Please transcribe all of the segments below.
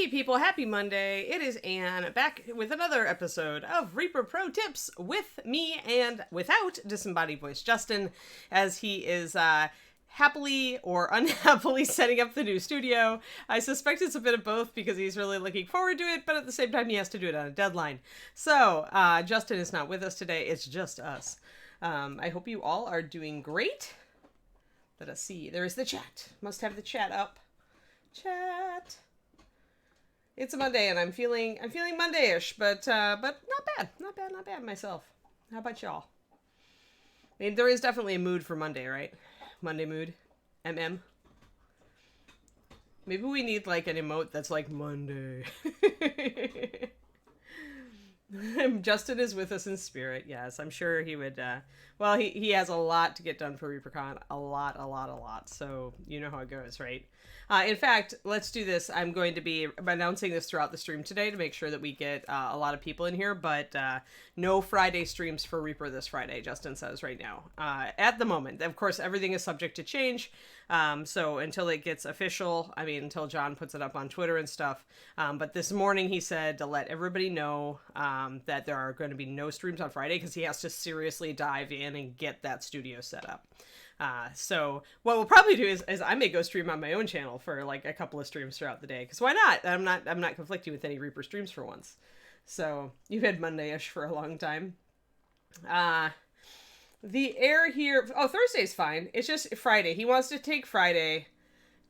Hey people, happy Monday. It is Anne back with another episode of Reaper Pro Tips with me and without disembodied voice Justin, as he is happily or unhappily setting up the new studio. I suspect it's a bit of both because he's really looking forward to it, but at the same time he has to do it on a deadline. So Justin is not with us today, it's just us. I hope you all are doing great. Let us see. There is the chat. Must have the chat up. Chat. It's a Monday and I'm feeling Monday-ish, but not bad myself. How about y'all? I mean, there is definitely a mood for Monday, right? Monday mood. MM. Maybe we need like an emote that's like Monday. Justin is with us in spirit. Yes, I'm sure he would. Well, he has a lot to get done for ReaperCon. A lot. So you know how it goes, right? In fact, let's do this. I'm going to be announcing this throughout the stream today to make sure that we get a lot of people in here, but no Friday streams for Reaper this Friday, Justin says right now. At the moment, of course, everything is subject to change. So until it gets official, I mean, until John puts it up on Twitter and stuff. But this morning he said to let everybody know that there are going to be no streams on Friday because he has to seriously dive in and get that studio set up. So what we'll probably do is I may go stream on my own channel for like a couple of streams throughout the day. Because why not? I'm not conflicting with any Reaper streams for once. So you've had Monday-ish for a long time. The air here... Oh, Thursday's fine. It's just Friday. He wants to take Friday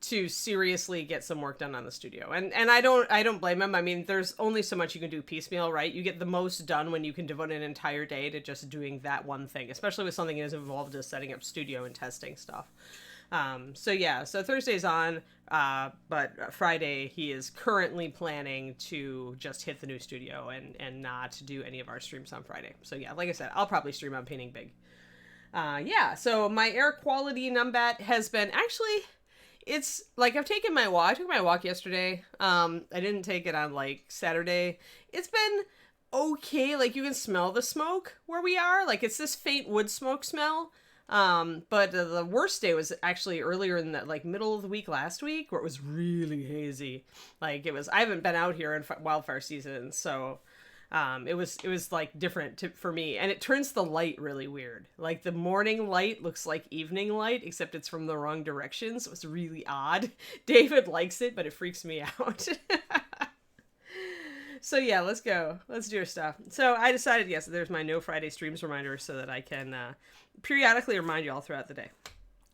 to seriously get some work done on the studio. And I don't blame him. I mean, there's only so much you can do piecemeal, right? You get the most done when you can devote an entire day to just doing that one thing, especially with something as involved as setting up studio and testing stuff. So Thursday's on, but Friday he is currently planning to just hit the new studio and not do any of our streams on Friday. So yeah, like I said, I'll probably stream on Painting Big. So my air quality numbat has been actually... It's like I've taken my walk. I took my walk yesterday. I didn't take it on like Saturday. It's been okay. Like you can smell the smoke where we are. Like it's this faint wood smoke smell. But the worst day was actually earlier in the like middle of the week last week where it was really hazy. Like it was, I haven't been out here in wildfire season. So, it was like different for me, and it turns the light really weird. Like the morning light looks like evening light, except it's from the wrong direction. So it's really odd. David likes it, but it freaks me out. So yeah, let's go. Let's do our stuff. So I decided, yes, there's my no Friday streams reminder so that I can periodically remind you all throughout the day,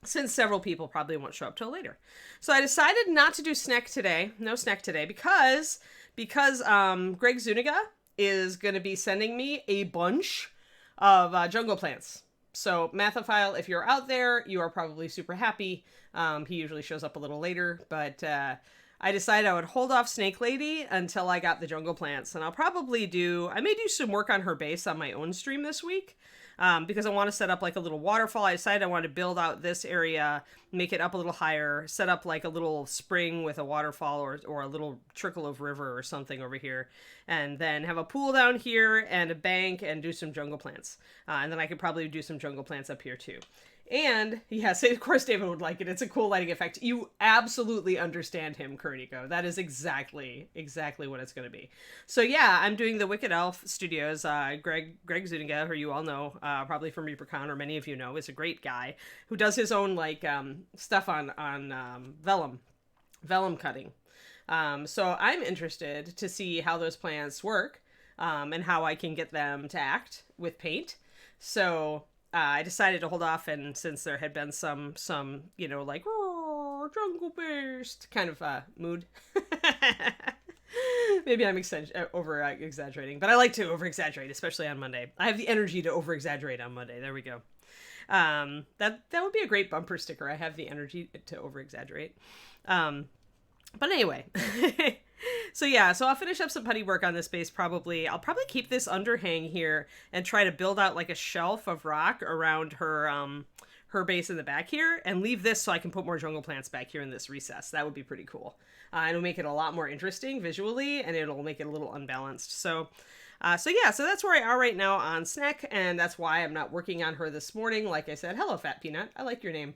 since several people probably won't show up till later. So I decided not to do snack today. No snack today because Greg Zuniga is going to be sending me a bunch of jungle plants. So Mathophile, if you're out there, you are probably super happy. He usually shows up a little later, but I decided I would hold off Snake Lady until I got the jungle plants. And I may do some work on her base on my own stream this week. Because I want to set up like a little waterfall. I decided I want to build out this area, make it up a little higher, set up like a little spring with a waterfall or a little trickle of river or something over here. And then have a pool down here and a bank and do some jungle plants. And then I could probably do some jungle plants up here too. And yes, of course David would like it. It's a cool lighting effect. You absolutely understand him, Kurnico. That is exactly what it's going to be. So yeah, I'm doing the Wicked Elf Studios. Greg Zuniga, who you all know, probably from ReaperCon, or many of you know, is a great guy who does his own like stuff on vellum cutting. So I'm interested to see how those plants work and how I can get them to act with paint. So I decided to hold off, and since there had been some like jungle-based kind of mood. Maybe I'm over-exaggerating, but I like to over-exaggerate, especially on Monday. I have the energy to over-exaggerate on Monday. There we go. That would be a great bumper sticker. I have the energy to over-exaggerate. But anyway... So I'll finish up some putty work on this base probably. I'll probably keep this underhang here and try to build out like a shelf of rock around her base in the back here and leave this so I can put more jungle plants back here in this recess. That would be pretty cool. It'll make it a lot more interesting visually, and it'll make it a little unbalanced. So that's where I are right now on Snack, and that's why I'm not working on her this morning. Like I said, hello, Fat Peanut. I like your name.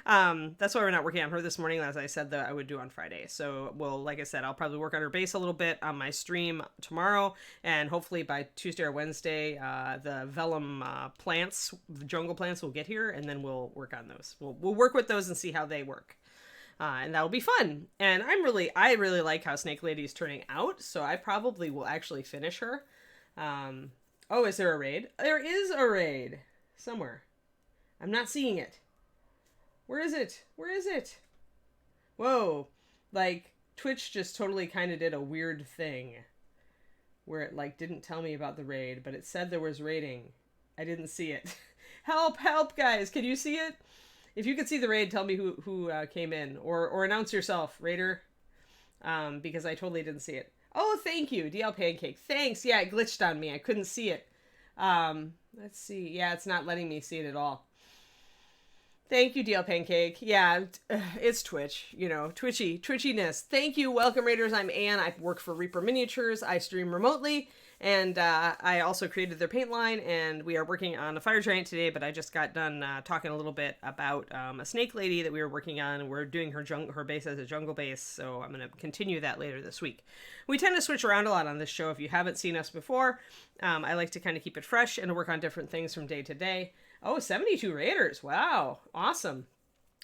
That's why we're not working on her this morning, as I said that I would do on Friday. So, well, like I said, I'll probably work on her base a little bit on my stream tomorrow, and hopefully by Tuesday or Wednesday, the vellum plants, the jungle plants, will get here, and then we'll work on those. We'll work with those and see how they work. And that'll be fun. And I really like how Snake Lady is turning out, so I probably will actually finish her. Oh, is there a raid? There is a raid somewhere. I'm not seeing it. Where is it? Where is it? Whoa. Like, Twitch just totally kind of did a weird thing where it, like, didn't tell me about the raid, but it said there was raiding. I didn't see it. Help, help, guys. Can you see it? If you could see the raid, tell me who came in. Or announce yourself, raider. Because I totally didn't see it. Oh, thank you, DL Pancake. Thanks. Yeah, it glitched on me. I couldn't see it. Let's see. Yeah, it's not letting me see it at all. Thank you, DL Pancake. Yeah, it's Twitch. You know, twitchiness. Thank you. Welcome, Raiders. I'm Ann. I work for Reaper Miniatures. I stream remotely. And I also created their paint line, and we are working on a fire giant today, but I just got done talking a little bit about a snake lady that we were working on. We're doing her base as a jungle base, so I'm going to continue that later this week. We tend to switch around a lot on this show. If you haven't seen us before, I like to kind of keep it fresh and work on different things from day to day. Oh, 72 raiders. Wow. Awesome.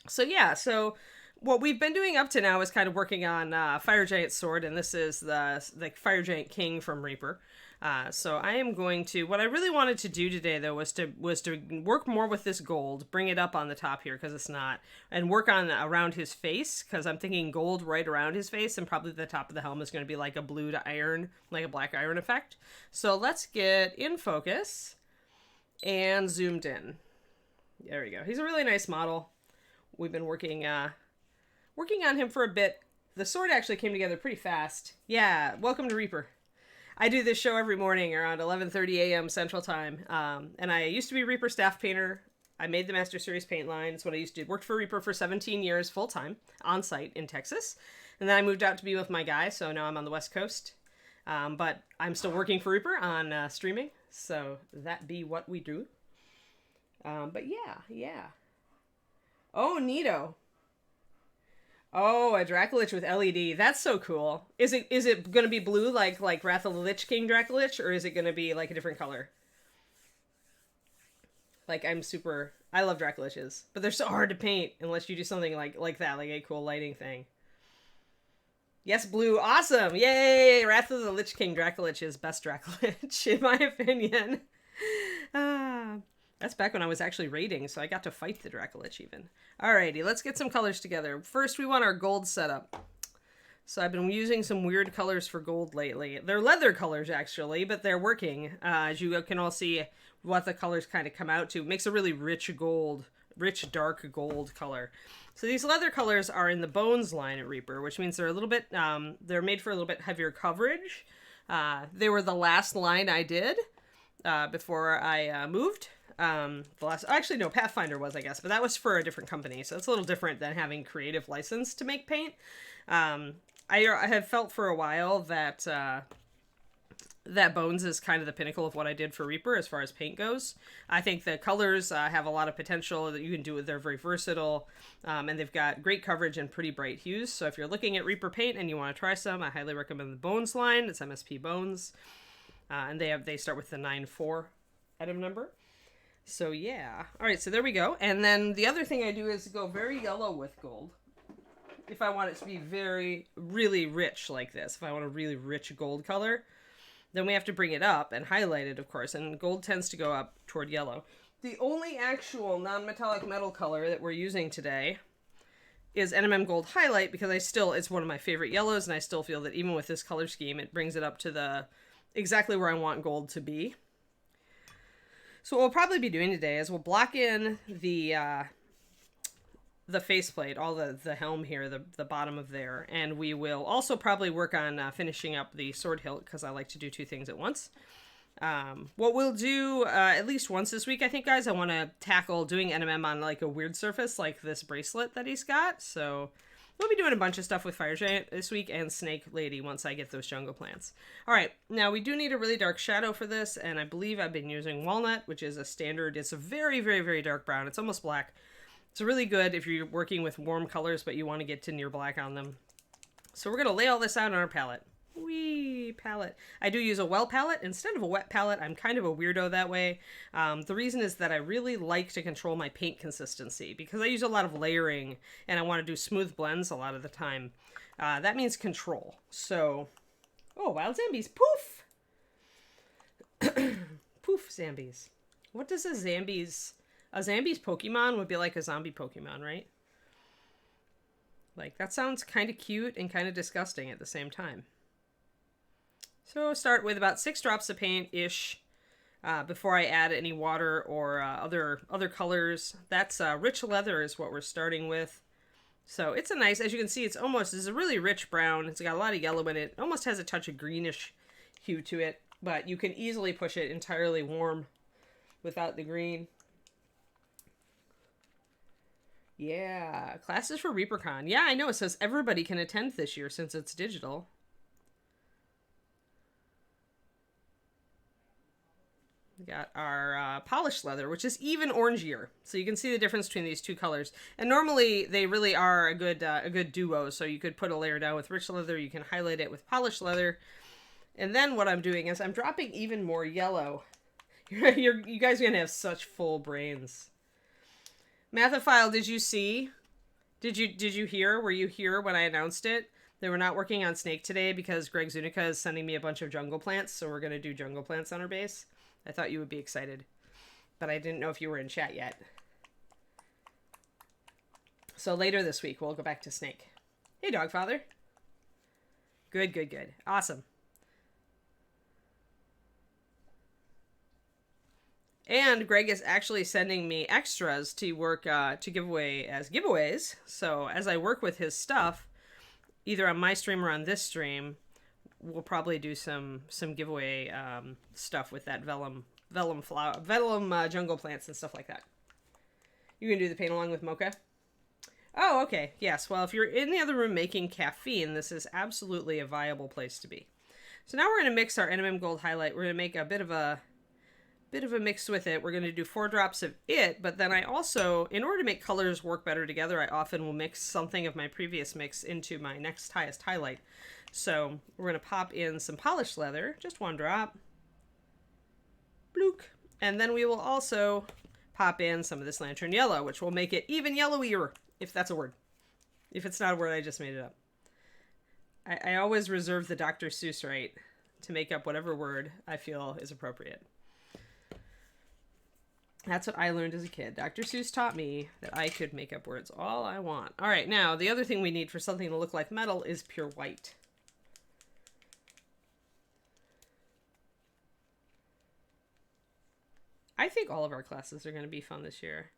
So yeah, what we've been doing up to now is kind of working on Fire Giant Sword, and this is the Fire Giant King from Reaper. So I am going to, what I really wanted to do today though was to work more with this gold, bring it up on the top here because it's not, and work on around his face because I'm thinking gold right around his face, and probably the top of the helm is going to be like a blue to iron, like a black iron effect. So let's get in focus and zoomed in. There we go. He's a really nice model. We've been working on him for a bit. The sword actually came together pretty fast. Yeah, welcome to Reaper. I do this show every morning around 11:30 a.m. Central Time. And I used to be Reaper staff painter. I made the Master Series paint line. That's what I used to do. Worked for Reaper for 17 years full-time on site in Texas. And then I moved out to be with my guy, so now I'm on the West Coast. But I'm still working for Reaper on streaming. So that be what we do. But yeah. Oh, neato. Oh, a Dracolich with LED. That's so cool. Is it going to be blue like Wrath of the Lich King Dracolich, or is it going to be like a different color? Like, I love Dracoliches, but they're so hard to paint unless you do something like that, like a cool lighting thing. Yes, blue. Awesome. Yay! Wrath of the Lich King Dracolich is best Dracolich, in my opinion. That's back when I was actually raiding, so I got to fight the Dracolich even. Alrighty, let's get some colors together. First, we want our gold setup. So I've been using some weird colors for gold lately. They're leather colors, actually, but they're working. As you can all see what the colors kind of come out to. It makes a really rich dark gold color. So these leather colors are in the Bones line at Reaper, which means they're a little bit, they're made for a little bit heavier coverage. They were the last line I did before I moved. Actually no, Pathfinder was, I guess, but that was for a different company, so it's a little different than having creative license to make paint. I have felt for a while that that Bones is kind of the pinnacle of what I did for Reaper as far as paint goes. I think the colors have a lot of potential that you can do. They're very versatile, and they've got great coverage and pretty bright hues. So if you're looking at Reaper paint and you want to try some, I highly recommend the Bones line. It's MSP Bones, and they start with the 9.4 item number. So yeah. All right, so there we go. And then the other thing I do is go very yellow with gold. If I want it to be really rich like this, if I want a really rich gold color, then we have to bring it up and highlight it, of course. And gold tends to go up toward yellow. The only actual non-metallic metal color that we're using today is NMM Gold Highlight, because it's one of my favorite yellows, and I still feel that even with this color scheme, it brings it up to exactly where I want gold to be. So what we'll probably be doing today is we'll block in the faceplate, all the helm here, the bottom of there, and we will also probably work on finishing up the sword hilt, because I like to do two things at once. What we'll do at least once this week, I think, guys, I want to tackle doing NMM on like a weird surface like this bracelet that he's got. So we'll be doing a bunch of stuff with Fire Giant this week and Snake Lady once I get those jungle plants. All right, now we do need a really dark shadow for this, and I believe I've been using Walnut, which is a standard. It's a very, very, very dark brown. It's almost black. It's really good if you're working with warm colors, but you want to get to near black on them. So we're going to lay all this out on our palette. Wee palette. I do use a well palette instead of a wet palette. I'm kind of a weirdo that way. The reason is that I really like to control my paint consistency because I use a lot of layering and I want to do smooth blends a lot of the time. That means control. So, oh, wild Zambies. Poof! Poof, Zambies. What does a Zambies... A Zambies Pokemon would be like a zombie Pokemon, right? Like, that sounds kind of cute and kind of disgusting at the same time. So start with about 6 drops of paint-ish before I add any water or other colors. That's rich leather is what we're starting with. So it's a nice, as you can see, it's a really rich brown. It's got a lot of yellow in it. Almost has a touch of greenish hue to it, but you can easily push it entirely warm without the green. Yeah, classes for ReaperCon. Yeah, I know. It says everybody can attend this year since it's digital. We got our polished leather, which is even orangier. So you can see the difference between these two colors. And normally they really are a good duo. So you could put a layer down with rich leather. You can highlight it with polished leather. And then what I'm doing is I'm dropping even more yellow. You guys are going to have such full brains. Mathophile, did you see? Did you hear? Were you here when I announced it? They were not working on Snake today because Greg Zunica is sending me a bunch of jungle plants, so we're going to do jungle plants on our base. I thought you would be excited, but I didn't know if you were in chat yet. So later this week, we'll go back to Snake. Hey, Dogfather. Good, good, good. Awesome. And Greg is actually sending me extras to work to give away as giveaways. So as I work with his stuff, either on my stream or on this stream, we'll probably do some giveaway stuff with that vellum jungle plants and stuff like that. You can do the paint along with Mocha. Oh, okay. Yes. Well, if you're in the other room making caffeine, this is absolutely a viable place to be. So now we're going to mix our NMM Gold highlight. We're going to make a bit of a mix with it. We're going to do 4 drops of it, but then I also, in order to make colors work better together, I often will mix something of my previous mix into my next highest highlight. So we're going to pop in some polished leather, just 1 drop. Blook. And then we will also pop in some of this lantern yellow, which will make it even yellowier, if that's a word. If it's not a word, I just made it up. I always reserve the Dr. Seuss right to make up whatever word I feel is appropriate. That's what I learned as a kid. Dr. Seuss taught me that I could make up words all I want. All right, now the other thing we need for something to look like metal is pure white. I think all of our classes are going to be fun this year.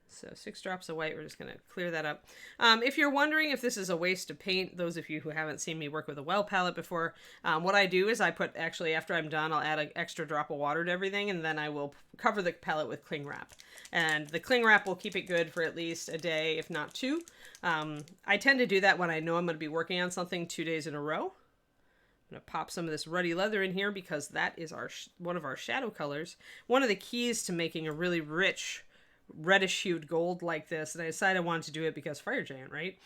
So 6 drops of white, we're just going to clear that up. If you're wondering if this is a waste of paint, those of you who haven't seen me work with a well palette before, what I do is I put, actually after I'm done, I'll add an extra drop of water to everything, and then I will cover the palette with cling wrap. And the cling wrap will keep it good for at least a day, if not 2. I tend to do that when I know I'm going to be working on something 2 days in a row. I'm going to pop some of this ruddy leather in here because that is one of our shadow colors. One of the keys to making a really rich reddish hued gold like this, and I decided I wanted to do it because Fire Giant, right?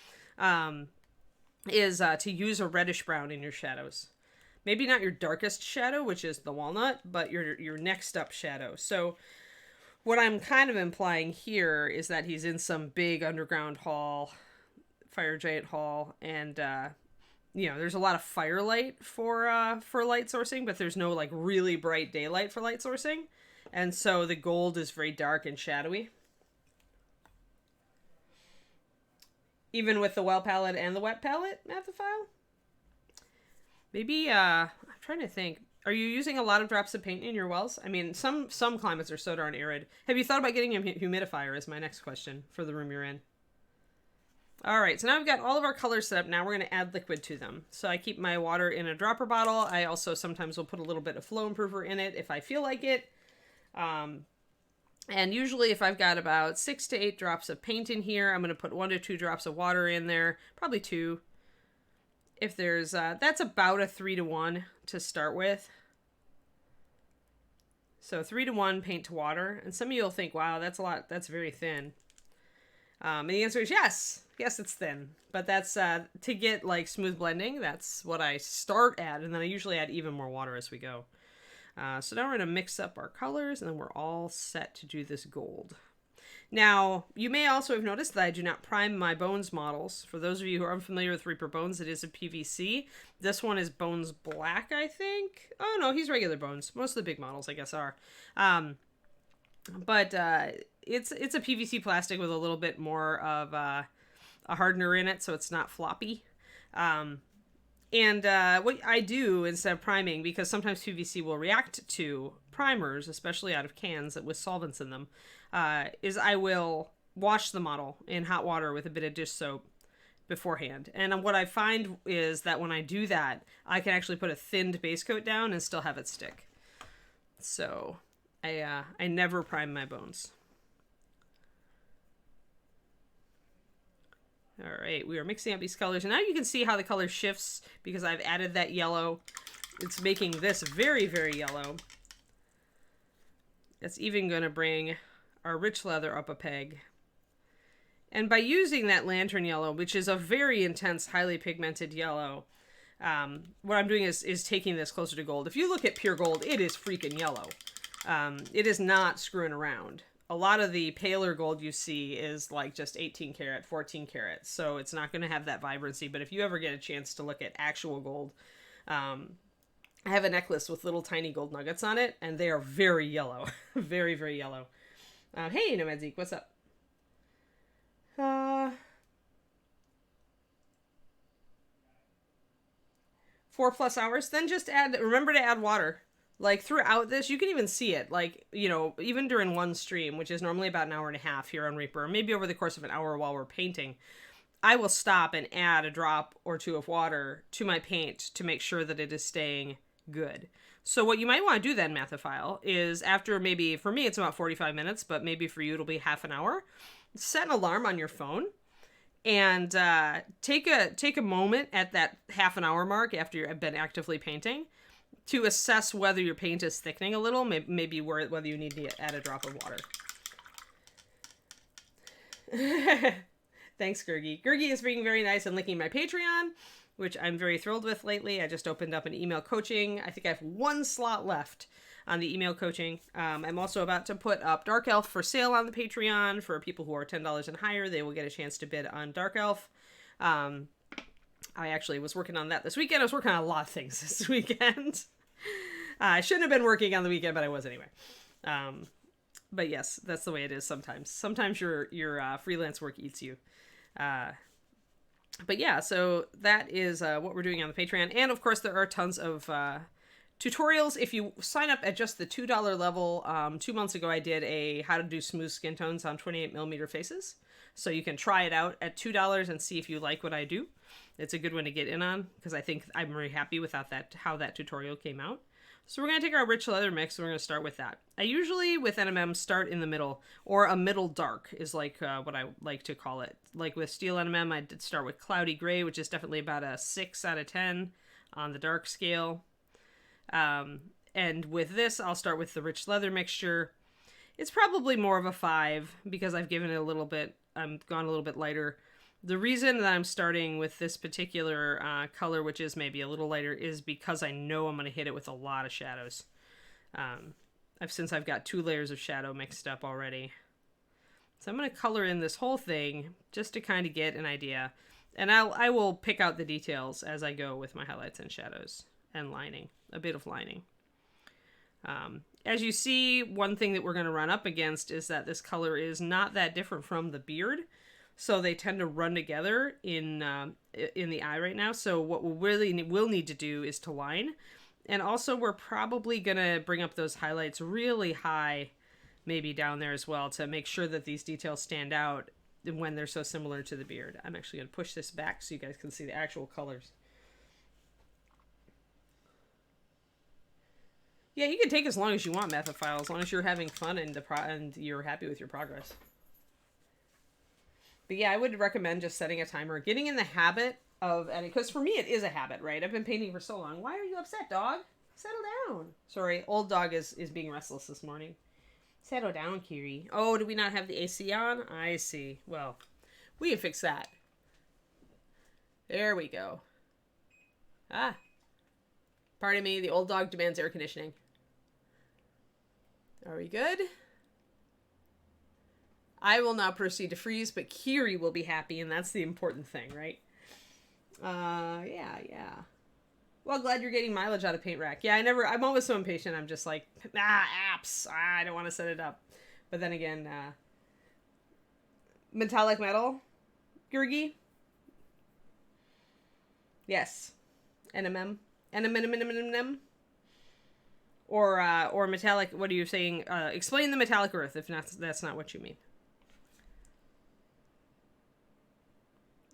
Is to use a reddish brown in your shadows. Maybe not your darkest shadow, which is the walnut, but your next up shadow. So what I'm kind of implying here is that he's in some big underground hall, Fire Giant hall, and there's a lot of firelight for light sourcing, but there's no like really bright daylight for light sourcing. And so the gold is very dark and shadowy. Even with the well palette and the wet palette, Mathophile? Maybe, I'm trying to think. Are you using a lot of drops of paint in your wells? I mean, some climates are so darn arid. Have you thought about getting a humidifier is my next question for the room you're in. All right, so now we've got all of our colors set up. Now we're going to add liquid to them. So I keep my water in a dropper bottle. I also sometimes will put a little bit of flow improver in it if I feel like it. And usually if I've got about 6 to 8 drops of paint in here, I'm going to put 1 to 2 drops of water in there, probably 2. If there's, that's about a 3 to 1 to start with. So 3-to-1 paint to water. And some of you will think, wow, that's a lot. That's very thin. And the answer is yes. Yes, it's thin. But that's to get like smooth blending. That's what I start at. And then I usually add even more water as we go. So now we're going to mix up our colors. And then we're all set to do this gold. Now, you may also have noticed that I do not prime my Bones models. For those of you who are unfamiliar with Reaper Bones, it is a PVC. This one is Bones Black, I think. Oh, no, he's regular Bones. Most of the big models, I guess, are. But it's a PVC plastic with a little bit more of a hardener in it, so it's not floppy. And what I do instead of priming, because sometimes PVC will react to primers, especially out of cans with solvents in them, is I will wash the model in hot water with a bit of dish soap beforehand. And what I find is that when I do that, I can actually put a thinned base coat down and still have it stick. So I never prime my Bones. All right, we are mixing up these colors. And now you can see how the color shifts because I've added that yellow. It's making this very, very yellow. It's even going to bring our rich leather up a peg. And by using that lantern yellow, which is a very intense, highly pigmented yellow, what I'm doing is taking this closer to gold. If you look at pure gold, it is freaking yellow. It is not screwing around. A lot of the paler gold you see is like just 18 karat, 14 karat. So it's not going to have that vibrancy. But if you ever get a chance to look at actual gold, I have a necklace with little tiny gold nuggets on it, and they are very yellow. Very, very yellow. Hey, Nomad Zeke, what's up? 4+ hours. Then just remember to add water. Like throughout this, you can even see it. Like, you know, even during one stream, which is normally about an hour and a half here on Reaper, or maybe over the course of an hour while we're painting, I will stop and add a drop or two of water to my paint to make sure that it is staying good. So what you might want to do then, Mathophile, is after maybe, for me it's about 45 minutes, but maybe for you it'll be half an hour, set an alarm on your phone and take a moment at that half an hour mark after you've been actively painting to assess whether your paint is thickening a little, maybe whether you need to add a drop of water. Thanks, Gurgi. Gurgi is being very nice and linking my Patreon, which I'm very thrilled with lately. I just opened up an email coaching. I think I have 1 slot left on the email coaching. I'm also about to put up Dark Elf for sale on the Patreon. For people who are $10 and higher, they will get a chance to bid on Dark Elf. I actually was working on that this weekend. I was working on a lot of things this weekend. I shouldn't have been working on the weekend, but I was anyway. But yes, that's the way it is sometimes. Sometimes your freelance work eats you. But yeah, so that is what we're doing on the Patreon. And of course, there are tons of tutorials. If you sign up at just the $2 level, 2 months ago, I did a how to do smooth skin tones on 28mm faces. So you can try it out at $2 and see if you like what I do. It's a good one to get in on because I think I'm very happy with how that tutorial came out. So we're going to take our rich leather mix and we're going to start with that. I usually, with NMM, start in the middle, or a middle dark is like what I like to call it. Like with steel NMM, I did start with cloudy gray, which is definitely about a 6 out of 10 on the dark scale. And with this, I'll start with the rich leather mixture. It's probably more of a 5 because I've given it a little bit, I'm gone a little bit lighter. The reason that I'm starting with this particular color, which is maybe a little lighter, is because I know I'm going to hit it with a lot of shadows. Since I've got 2 layers of shadow mixed up already. So I'm going to color in this whole thing just to kind of get an idea. And I will pick out the details as I go with my highlights and shadows and lining, a bit of lining. As you see, one thing that we're going to run up against is that this color is not that different from the beard. So they tend to run together in the eye right now. So what we really will need to do is to line. And also we're probably going to bring up those highlights really high, maybe down there as well, to make sure that these details stand out when they're so similar to the beard. I'm actually going to push this back so you guys can see the actual colors. Yeah, you can take as long as you want, Mathophile, as long as you're having fun and you're happy with your progress. But yeah, I would recommend just setting a timer, getting in the habit of, and because for me it is a habit, right? I've been painting for so long. Why are you upset, dog? Settle down. Sorry, old dog is being restless this morning. Settle down, Kiri. Oh, do we not have the AC on? I see. Well, we can fix that. There we go. Ah. Pardon me, the old dog demands air conditioning. Are we good? I will now proceed to freeze, but Kiri will be happy, and that's the important thing, right? Yeah. Well, glad you're getting mileage out of Paint Rack. Yeah, I'm always so impatient. I'm just like, apps. I don't want to set it up. But then again, metallic metal, Gurgi. Yes. NMM. NMM. Or metallic, what are you saying? Explain the metallic earth if that's not what you mean.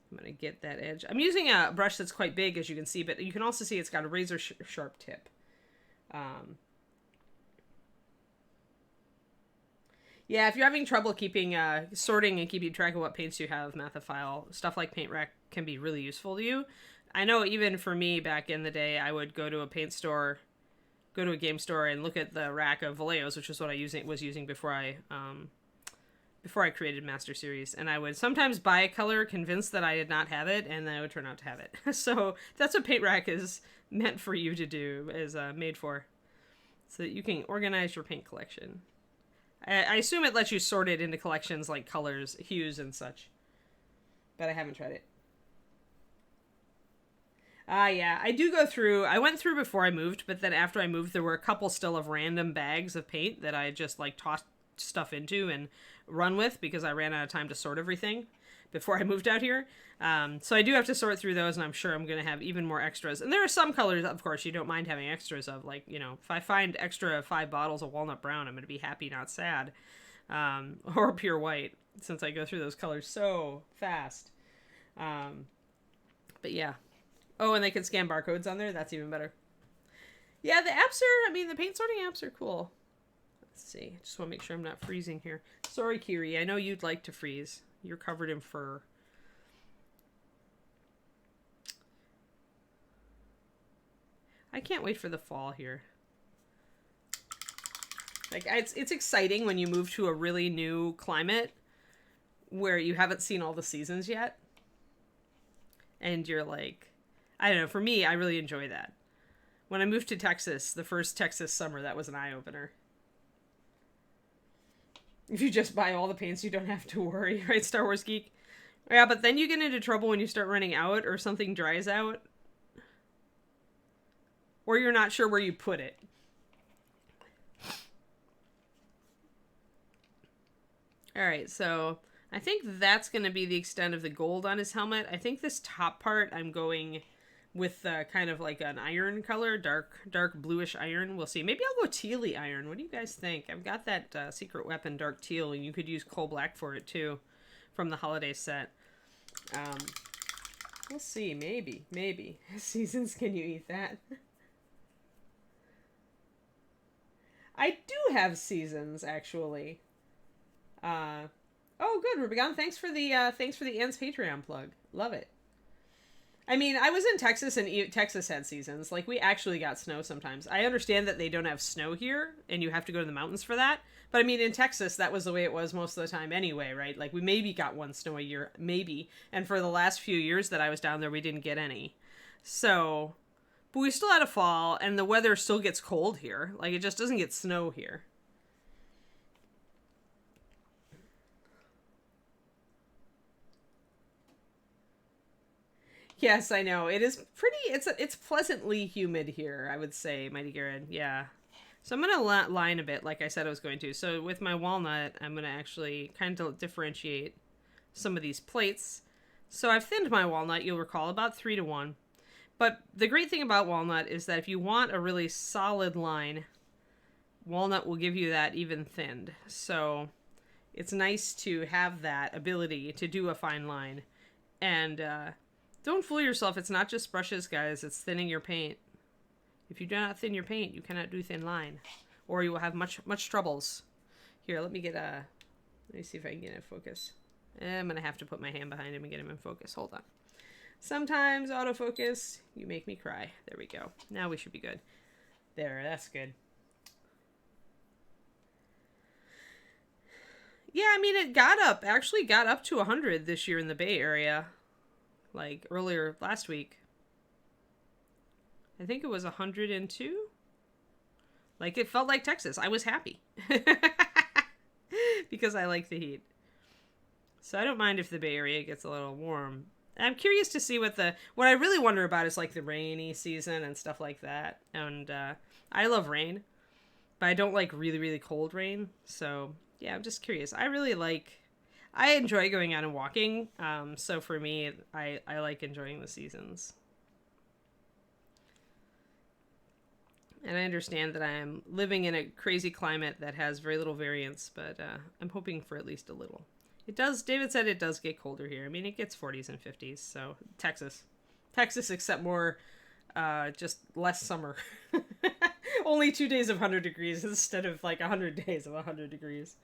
I'm going to get that edge. I'm using a brush that's quite big, as you can see, but you can also see it's got a razor sharp tip. Yeah, if you're having trouble keeping sorting and keeping track of what paints you have, Mathophile, stuff like Paint Rack can be really useful to you. I know even for me back in the day, I would go to a paint store, go to a game store, and look at the rack of Valeos, which is what I was using before I created Master Series, and I would sometimes buy a color convinced that I did not have it, and then I would turn out to have it. So that's what Paint Rack is meant for you to do, is made for, so that you can organize your paint collection. I assume it lets you sort it into collections like colors, hues, and such, but I haven't tried it. Yeah, I do go through. I went through before I moved, but then after I moved, there were a couple still of random bags of paint that I just like tossed stuff into and run with because I ran out of time to sort everything before I moved out here. So I do have to sort through those, and I'm sure I'm going to have even more extras. And there are some colors, of course, you don't mind having extras of. Like, you know, if I find extra 5 bottles of walnut brown, I'm going to be happy, not sad. Or pure white, since I go through those colors so fast. But yeah. Oh, and they can scan barcodes on there. That's even better. Yeah, the apps are, the paint sorting apps are cool. Let's see. I just want to make sure I'm not freezing here. Sorry, Kiri. I know you'd like to freeze. You're covered in fur. I can't wait for the fall here. Like, it's exciting when you move to a really new climate where you haven't seen all the seasons yet. And you're like, I don't know, for me, I really enjoy that. When I moved to Texas, the first Texas summer, that was an eye-opener. If you just buy all the paints, you don't have to worry, right, Star Wars Geek? Yeah, but then you get into trouble when you start running out or something dries out. Or you're not sure where you put it. Alright, so I think that's going to be the extent of the gold on his helmet. I think this top part I'm going with kind of like an iron color, dark bluish iron. We'll see. Maybe I'll go tealy iron. What do you guys think? I've got that secret weapon dark teal, and you could use coal black for it too from the holiday set. We'll see. Maybe. Seasons, can you eat that? I do have seasons, actually. Oh, good, Rubicon. Thanks for the Ann's Patreon plug. Love it. I mean, I was in Texas, and Texas had seasons. Like, we actually got snow sometimes. I understand that they don't have snow here, and you have to go to the mountains for that. But, I mean, in Texas, that was the way it was most of the time anyway, right? Like, we maybe got one snow a year, maybe. And for the last few years that I was down there, we didn't get any. So, but we still had a fall, and the weather still gets cold here. Like, it just doesn't get snow here. Yes, I know. It is pretty, it's pleasantly humid here, I would say, Mighty Garrett. Yeah. So I'm going to line a bit, like I said I was going to. So with my walnut, I'm going to actually kind of differentiate some of these plates. So I've thinned my walnut, you'll recall, about 3:1. But the great thing about walnut is that if you want a really solid line, walnut will give you that even thinned. So it's nice to have that ability to do a fine line. And, don't fool yourself. It's not just brushes, guys. It's thinning your paint. If you do not thin your paint, you cannot do thin line, or you will have much troubles. Here, let me see if I can get it in focus. I'm gonna have to put my hand behind him and get him in focus. Hold on. Sometimes autofocus, you make me cry. There we go. Now we should be good. There, that's good. Yeah, I mean, it actually got up to 100 this year in the Bay Area. Like, earlier last week. I think it was 102. Like, it felt like Texas. I was happy. Because I like the heat. So I don't mind if the Bay Area gets a little warm. I'm curious to see what I really wonder about is like the rainy season and stuff like that. And I love rain, but I don't like really, really cold rain. So yeah, I'm just curious. I enjoy going out and walking. So for me, I like enjoying the seasons. And I understand that I am living in a crazy climate that has very little variance, but I'm hoping for at least a little. David said it does get colder here. I mean, it gets 40s and 50s, so Texas, except more, just less summer. Only 2 days of 100 degrees instead of like 100 days of 100 degrees.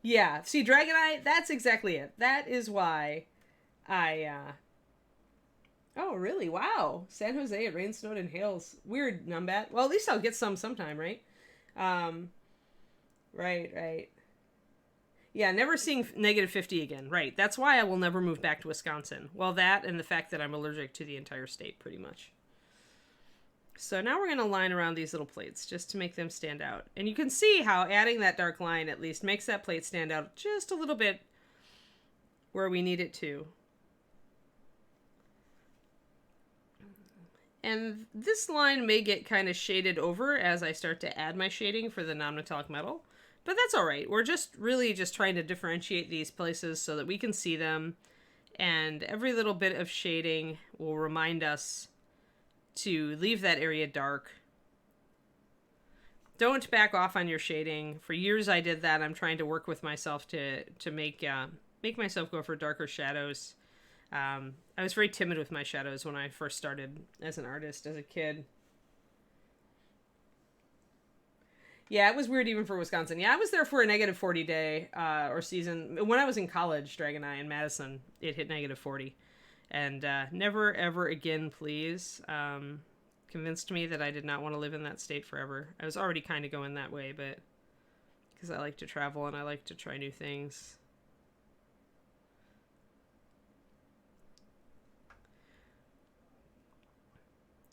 Yeah, see, Dragonite, that's exactly it. That is why oh, really? Wow. San Jose, it rains, snowed, and hails. Weird, Numbat. Well, at least I'll get some sometime, right? Right. Yeah, never seeing negative 50 again. Right. That's why I will never move back to Wisconsin. Well, that and the fact that I'm allergic to the entire state, pretty much. So now we're going to line around these little plates just to make them stand out. And you can see how adding that dark line at least makes that plate stand out just a little bit where we need it to. And this line may get kind of shaded over as I start to add my shading for the non-metallic metal. But that's all right. We're just really just trying to differentiate these places so that we can see them. And every little bit of shading will remind us to leave that area dark. Don't back off on your shading. For years I did that. I'm trying to work with myself to make myself go for darker shadows. I was very timid with my shadows when I first started as an artist, as a kid. Yeah, it was weird even for Wisconsin. Yeah, I was there for a negative 40 day or season. When I was in college, Dragoneye in Madison, it hit negative 40. And never, ever again, please. Convinced me that I did not want to live in that state forever. I was already kind of going that way, but because I like to travel and I like to try new things.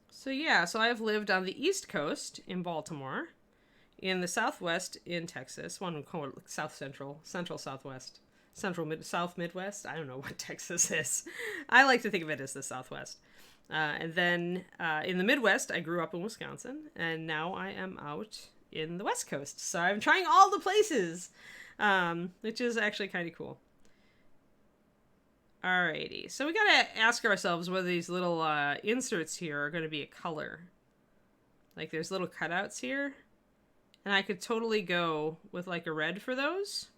So yeah, so I've lived on the East Coast in Baltimore, in the Southwest in Texas, one would call it South Central, Central Southwest, South Midwest. I don't know what Texas is. I like to think of it as the Southwest. And then in the Midwest, I grew up in Wisconsin, and now I am out in the West Coast. So I'm trying all the places, which is actually kind of cool. Alrighty, so we gotta ask ourselves whether these little inserts here are gonna be a color. Like there's little cutouts here, and I could totally go with like a red for those.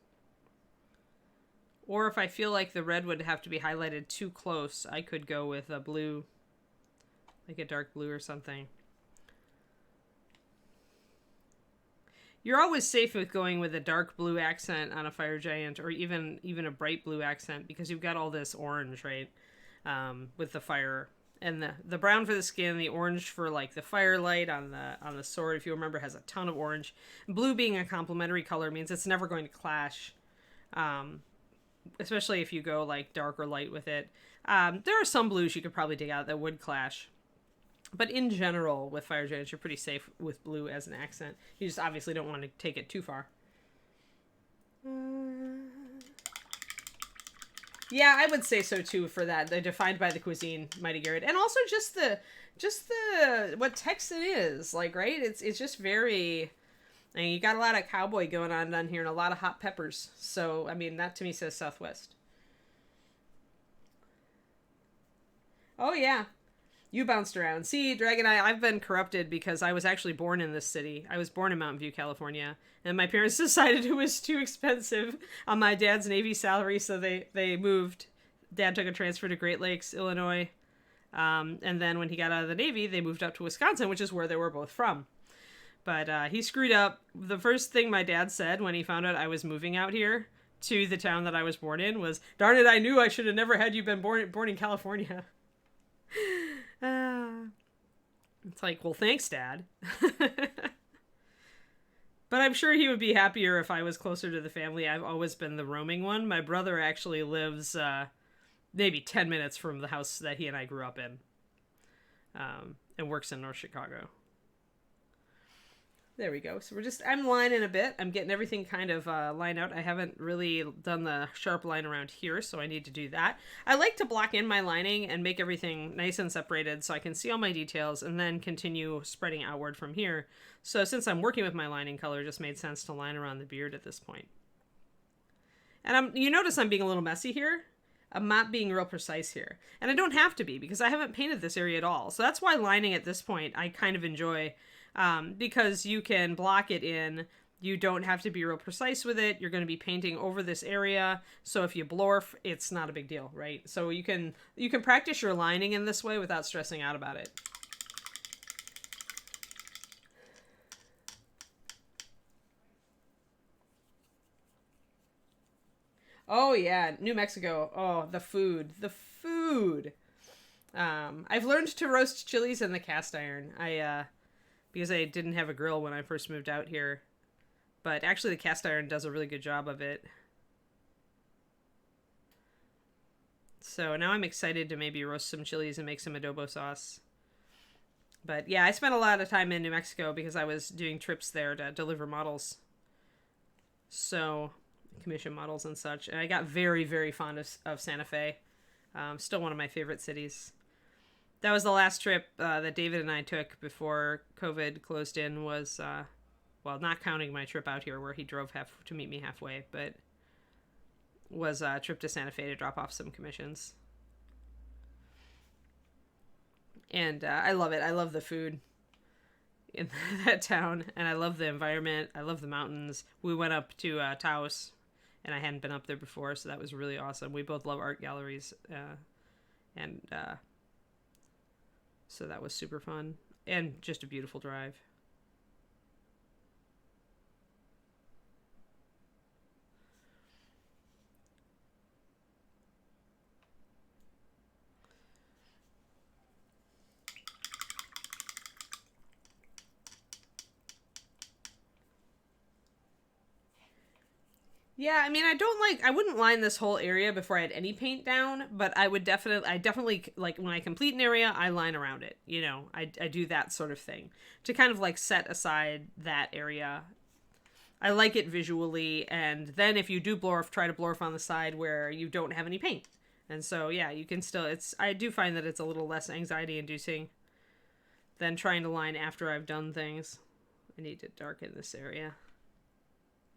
Or if I feel like the red would have to be highlighted too close, I could go with a blue, like a dark blue or something. You're always safe with going with a dark blue accent on a fire giant, or even a bright blue accent, because you've got all this orange, right? With the fire, and the brown for the skin, the orange for like the firelight on the sword. If you remember, has a ton of orange. Blue being a complementary color means it's never going to clash, especially if you go like dark or light with it. There are some blues you could probably dig out that would clash. But in general, with fire giants, you're pretty safe with blue as an accent. You just obviously don't want to take it too far. Yeah, I would say so too for that. They're defined by the cuisine, Mighty Garrett. And also just the what Texan is, like, right? It's just very, I mean, you got a lot of cowboy going on down here and a lot of hot peppers. So, I mean, that to me says Southwest. Oh, yeah. You bounced around. See, Dragon Eye, I've been corrupted because I was actually born in this city. I was born in Mountain View, California. And my parents decided it was too expensive on my dad's Navy salary, so they moved. Dad took a transfer to Great Lakes, Illinois. And then when he got out of the Navy, they moved up to Wisconsin, which is where they were both from. But he screwed up. The first thing my dad said when he found out I was moving out here to the town that I was born in was, "Darn it, I knew I should have never had you been born in California." It's like, well, thanks, Dad. But I'm sure he would be happier if I was closer to the family. I've always been the roaming one. My brother actually lives maybe 10 minutes from the house that he and I grew up in, and works in North Chicago. There we go. So I'm lining a bit. I'm getting everything kind of lined out. I haven't really done the sharp line around here, so I need to do that. I like to block in my lining and make everything nice and separated so I can see all my details and then continue spreading outward from here. So since I'm working with my lining color, it just made sense to line around the beard at this point. And you notice I'm being a little messy here. I'm not being real precise here. And I don't have to be because I haven't painted this area at all. So that's why lining at this point I kind of enjoy, because you can block it in. You don't have to be real precise with it. You're going to be painting over this area. So if you blorf, it's not a big deal, right? So you can practice your lining in this way without stressing out about it. Oh yeah, New Mexico. Oh, the food. The food. I've learned to roast chilies in the cast iron. Because I didn't have a grill when I first moved out here. But actually the cast iron does a really good job of it. So now I'm excited to maybe roast some chilies and make some adobo sauce. But yeah, I spent a lot of time in New Mexico because I was doing trips there to deliver models. So, commission models and such. And I got very, very fond of Santa Fe. Still one of my favorite cities. That was the last trip that David and I took before COVID closed in was, well, not counting my trip out here where he drove to meet me halfway, but was a trip to Santa Fe to drop off some commissions. And I love it. I love the food in that town, and I love the environment. I love the mountains. We went up to Taos, and I hadn't been up there before, so that was really awesome. We both love art galleries, and so that was super fun, and just a beautiful drive. Yeah, I mean, I wouldn't line this whole area before I had any paint down, but I definitely, like, when I complete an area, I line around it, you know, I do that sort of thing, to kind of, like, set aside that area. I like it visually, and then if you do blorf, try to blorf on the side where you don't have any paint. And so, yeah, you can still, I do find that it's a little less anxiety-inducing than trying to line after I've done things. I need to darken this area.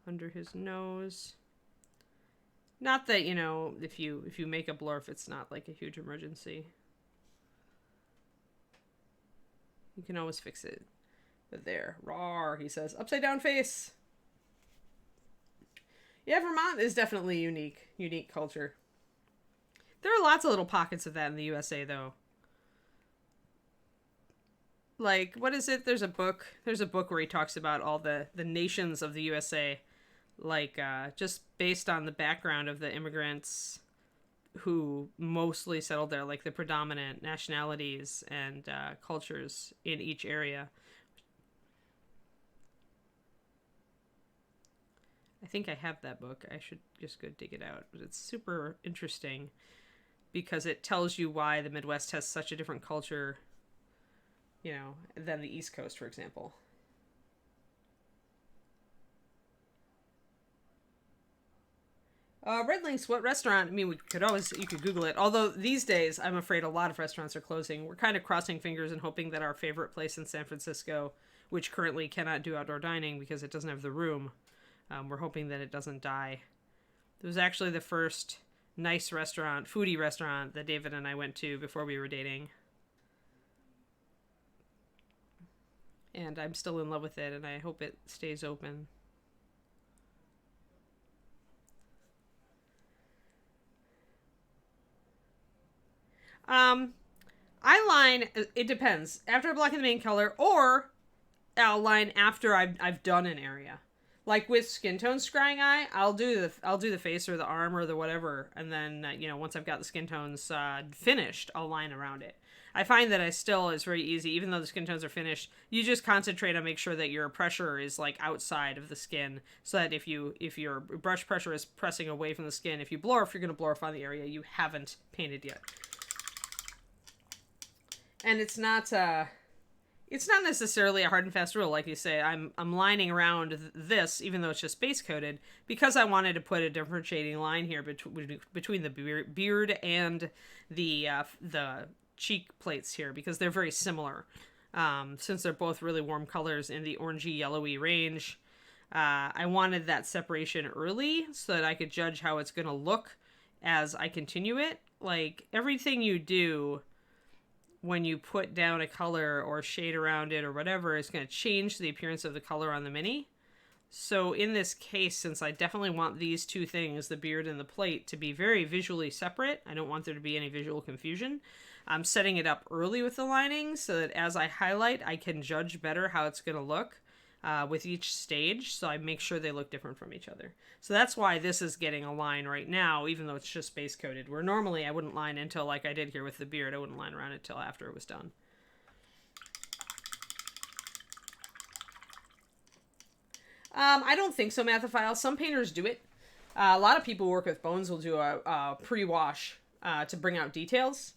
Under his nose. Not that, you know, if you make a blurf, it's not like a huge emergency. You can always fix it. But there, rawr, he says, upside down face. Yeah, Vermont is definitely unique culture. There are lots of little pockets of that in the USA, though. Like, what is it? There's a book where he talks about all the nations of the USA. Like, just based on the background of the immigrants who mostly settled there, like the predominant nationalities and cultures in each area. I think I have that book. I should just go dig it out. But it's super interesting because it tells you why the Midwest has such a different culture, you know, than the East Coast, for example. Red Links, what restaurant? I mean, you could Google it. Although these days, I'm afraid a lot of restaurants are closing. We're kind of crossing fingers and hoping that our favorite place in San Francisco, which currently cannot do outdoor dining because it doesn't have the room, we're hoping that it doesn't die. It was actually the first nice foodie restaurant that David and I went to before we were dating. And I'm still in love with it, and I hope it stays open. I line, it depends. After I block in the main color, or I'll line after I've done an area. Like with skin tone scrying eye, I'll do the face or the arm or the whatever, and then you know, once I've got the skin tones finished, I'll line around it. I find that it's very easy, even though the skin tones are finished, you just concentrate on make sure that your pressure is like outside of the skin, so that if your brush pressure is pressing away from the skin, if you blorf, you're going to blorf on the area you haven't painted yet. And it's not necessarily a hard and fast rule, like you say. I'm lining around this, even though it's just base coated, because I wanted to put a differentiating line here between the beard and the cheek plates here, because they're very similar. Since they're both really warm colors in the orangey yellowy range, I wanted that separation early so that I could judge how it's going to look as I continue it. Like, everything you do when you put down a color or shade around it or whatever is going to change the appearance of the color on the mini. So in this case, since I definitely want these two things, the beard and the plate, to be very visually separate, I don't want there to be any visual confusion, I'm setting it up early with the lining so that as I highlight, I can judge better how it's going to look with each stage, so I make sure they look different from each other. So that's why this is getting a line right now, even though it's just base coated, where normally I wouldn't line until, like I did here with the beard, I wouldn't line around it till after it was done. I don't think so, Mathophile. Some painters do it. A lot of people who work with bones will do a pre-wash to bring out details.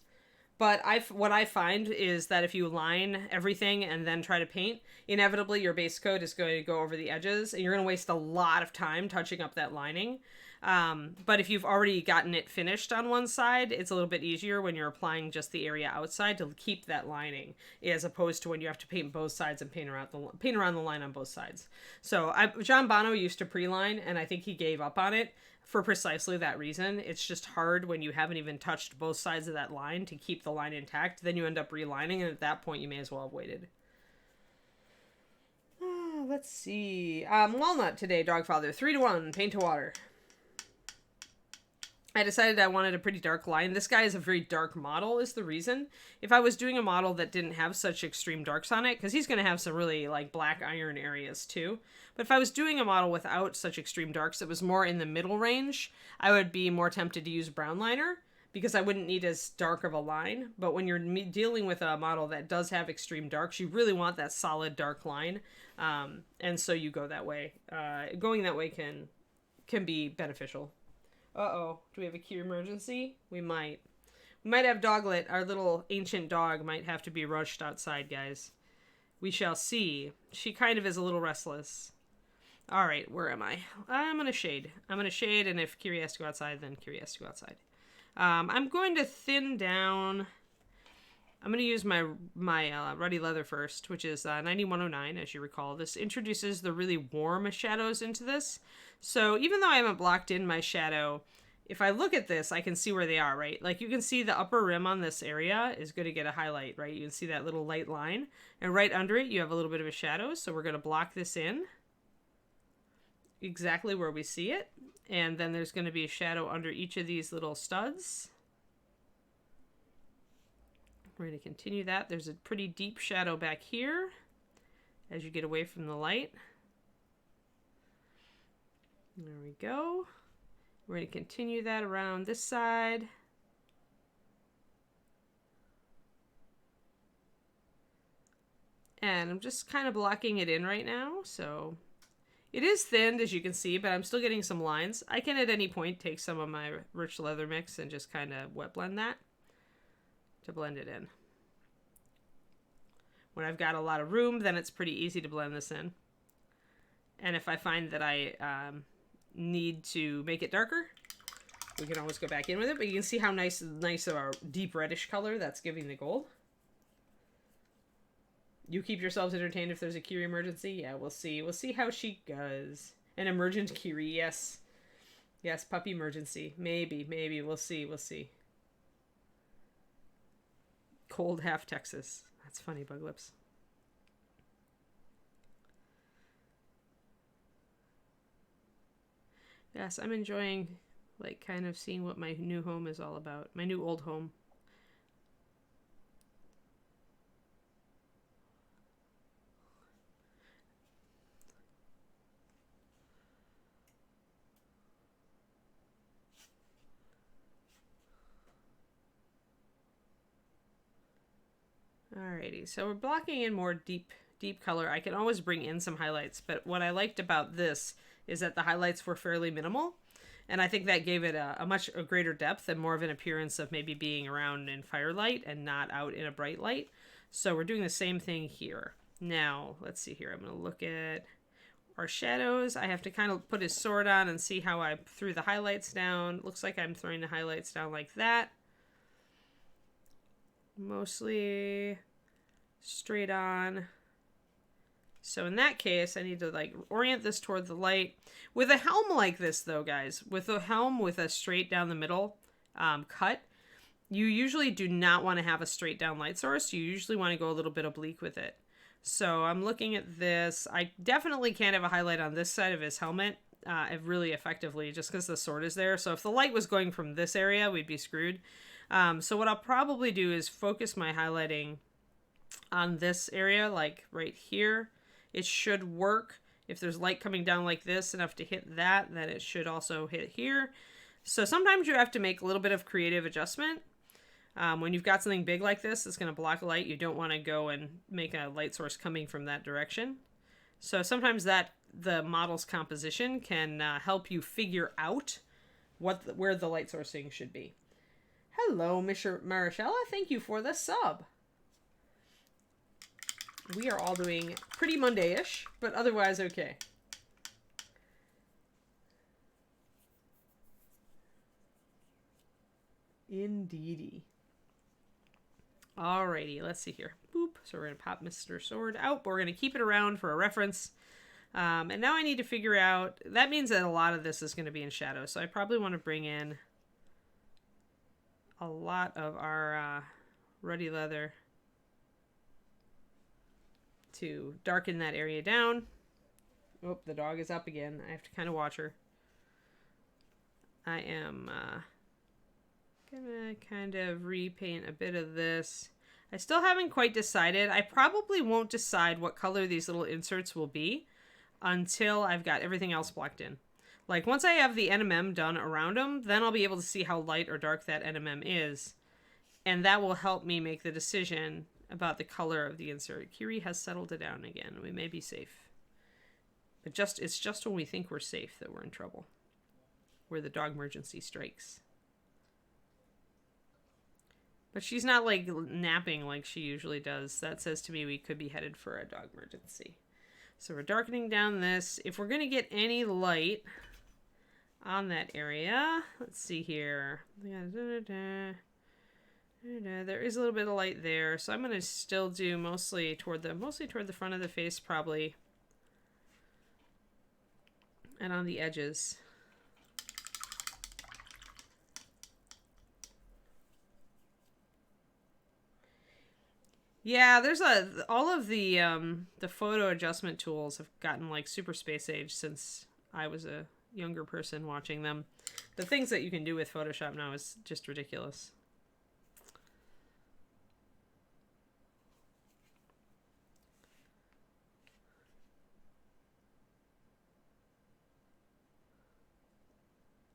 But what I find is that if you line everything and then try to paint, inevitably your base coat is going to go over the edges, and you're going to waste a lot of time touching up that lining. But if you've already gotten it finished on one side, it's a little bit easier when you're applying just the area outside to keep that lining, as opposed to when you have to paint both sides and paint around the line on both sides. So John Bono used to pre-line, and I think he gave up on it for precisely that reason. It's just hard when you haven't even touched both sides of that line to keep the line intact. Then you end up relining, and at that point you may as well have waited. Let's see. Walnut today, Dogfather. 3-1, paint to water. I decided I wanted a pretty dark line. This guy is a very dark model is the reason. If I was doing a model that didn't have such extreme darks on it, because he's going to have some really like black iron areas too. But if I was doing a model without such extreme darks that was more in the middle range, I would be more tempted to use brown liner because I wouldn't need as dark of a line. But when you're dealing with a model that does have extreme darks, you really want that solid dark line. And so you go that way. Going that way can be beneficial. Uh-oh. Do we have a key emergency? We might. We might have Doglet. Our little ancient dog might have to be rushed outside, guys. We shall see. She kind of is a little restless. All right, where am I? I'm going to shade. And if Kiri has to go outside, then Kiri has to go outside. I'm going to thin down. I'm going to use my Ruddy Leather first, which is 9109, as you recall. This introduces the really warm shadows into this. So even though I haven't blocked in my shadow, if I look at this, I can see where they are, right? Like you can see the upper rim on this area is going to get a highlight, right? You can see that little light line. And right under it, you have a little bit of a shadow. So we're going to block this in exactly where we see it. And then there's going to be a shadow under each of these little studs. We're going to continue that. There's a pretty deep shadow back here as you get away from the light. There we go. We're going to continue that around this side. And I'm just kind of blocking it in right now. So it is thinned, as you can see, but I'm still getting some lines. I can at any point take some of my rich leather mix and just kind of wet blend that to blend it in. When I've got a lot of room, then it's pretty easy to blend this in. And if I find that I need to make it darker, we can always go back in with it. But you can see how nice of a deep reddish color that's giving the gold. You keep yourselves entertained if there's a Kiri emergency. Yeah, we'll see. We'll see how she does. An emergent Kiri, yes. Yes, puppy emergency. Maybe. We'll see. Cold half Texas. That's funny, Bug Lips. Yes, I'm enjoying, like, kind of seeing what my new home is all about. My new old home. Alrighty, so we're blocking in more deep color. I can always bring in some highlights, but what I liked about this is that the highlights were fairly minimal, and I think that gave it a much greater depth and more of an appearance of maybe being around in firelight and not out in a bright light. So we're doing the same thing here. Now, let's see here. I'm going to look at our shadows. I have to kind of put his sword on and see how I threw the highlights down. Looks like I'm throwing the highlights down like that. Mostly straight on. So in that case, I need to like orient this toward the light. With a helm like this though, guys, with a helm with a straight down the middle cut, you usually do not want to have a straight down light source. You usually want to go a little bit oblique with it. So I'm looking at this. I definitely can't have a highlight on this side of his helmet really effectively just because the sword is there. So if the light was going from this area, we'd be screwed. So what I'll probably do is focus my highlighting on this area, like right here. It should work. If there's light coming down like this enough to hit that, then it should also hit here. So sometimes you have to make a little bit of creative adjustment. When you've got something big like this that's going to block light, you don't want to go and make a light source coming from that direction. So sometimes the model's composition can help you figure out where the light sourcing should be. Hello, Mr. Marichella. Thank you for the sub. We are all doing pretty Monday-ish, but otherwise okay. Indeedy. Alrighty, let's see here. Boop. So we're going to pop Mr. Sword out, but we're going to keep it around for a reference. And now I need to figure out... That means that a lot of this is going to be in shadow, so I probably want to bring in a lot of our ruddy leather to darken that area down. Oh, the dog is up again. I have to kind of watch her. I am gonna kind of repaint a bit of this. I still haven't quite decided. I probably won't decide what color these little inserts will be until I've got everything else blocked in. Like once I have the NMM done around them, then I'll be able to see how light or dark that NMM is. And that will help me make the decision about the color of the insert. Kiri has settled it down again. We may be safe. But it's just when we think we're safe that we're in trouble. Where the dog emergency strikes. But she's not like napping like she usually does. That says to me we could be headed for a dog emergency. So we're darkening down this. If we're going to get any light on that area, let's see here. There is a little bit of light there, so I'm going to still do mostly toward the front of the face probably, and on the edges. Yeah, there's all of the photo adjustment tools have gotten like super space age since I was a younger person watching them. The things that you can do with Photoshop now is just ridiculous.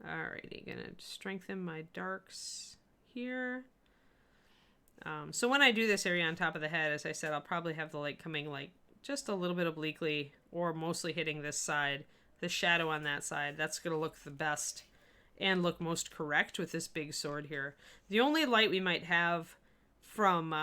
Alrighty, gonna strengthen my darks here. So when I do this area on top of the head, as I said, I'll probably have the light coming like just a little bit obliquely or mostly hitting this side, the shadow on that side. That's gonna look the best and look most correct with this big sword here. The only light we might have from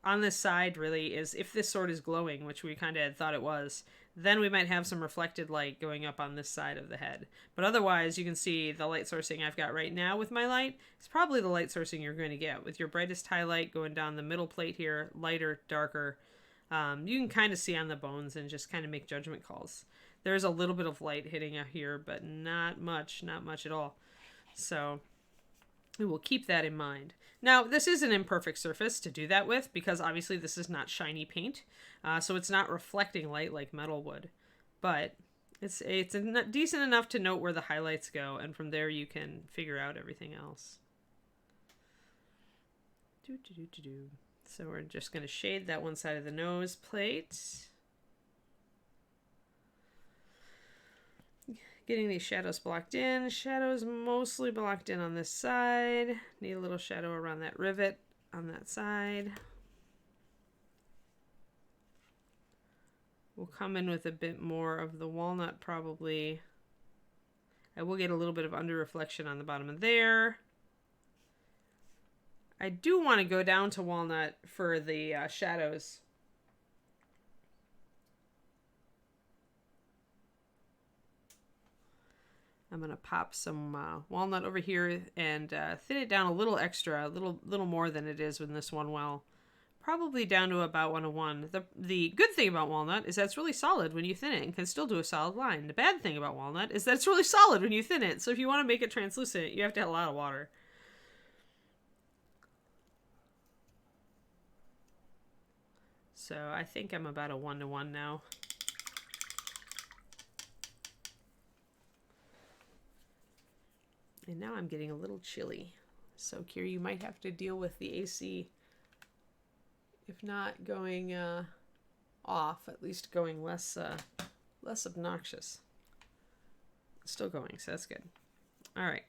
on this side really is if this sword is glowing, which we kind of had thought it was, then we might have some reflected light going up on this side of the head. But otherwise, you can see the light sourcing I've got right now with my light. It's probably the light sourcing you're going to get with your brightest highlight going down the middle plate here, lighter, darker. You can kind of see on the bones and just kind of make judgment calls. There's a little bit of light hitting out here, but not much at all. So we will keep that in mind. Now, this is an imperfect surface to do that with because obviously this is not shiny paint, so it's not reflecting light like metal would. But it's decent enough to note where the highlights go, and from there you can figure out everything else. So we're just going to shade that one side of the nose plate. Getting these shadows blocked in. Shadows mostly blocked in on this side. Need a little shadow around that rivet on that side. We'll come in with a bit more of the walnut probably. I will get a little bit of under reflection on the bottom of there. I do want to go down to walnut for the shadows. I'm going to pop some walnut over here and thin it down a little extra, a little more than it is in this one well. Probably down to about 1:1. The good thing about walnut is that it's really solid when you thin it and can still do a solid line. The bad thing about walnut is that it's really solid when you thin it. So if you want to make it translucent, you have to have a lot of water. So I think I'm about a 1:1 now. And now I'm getting a little chilly. So Kira, you might have to deal with the AC. If not going off, at least going less obnoxious. It's still going, so that's good. All right.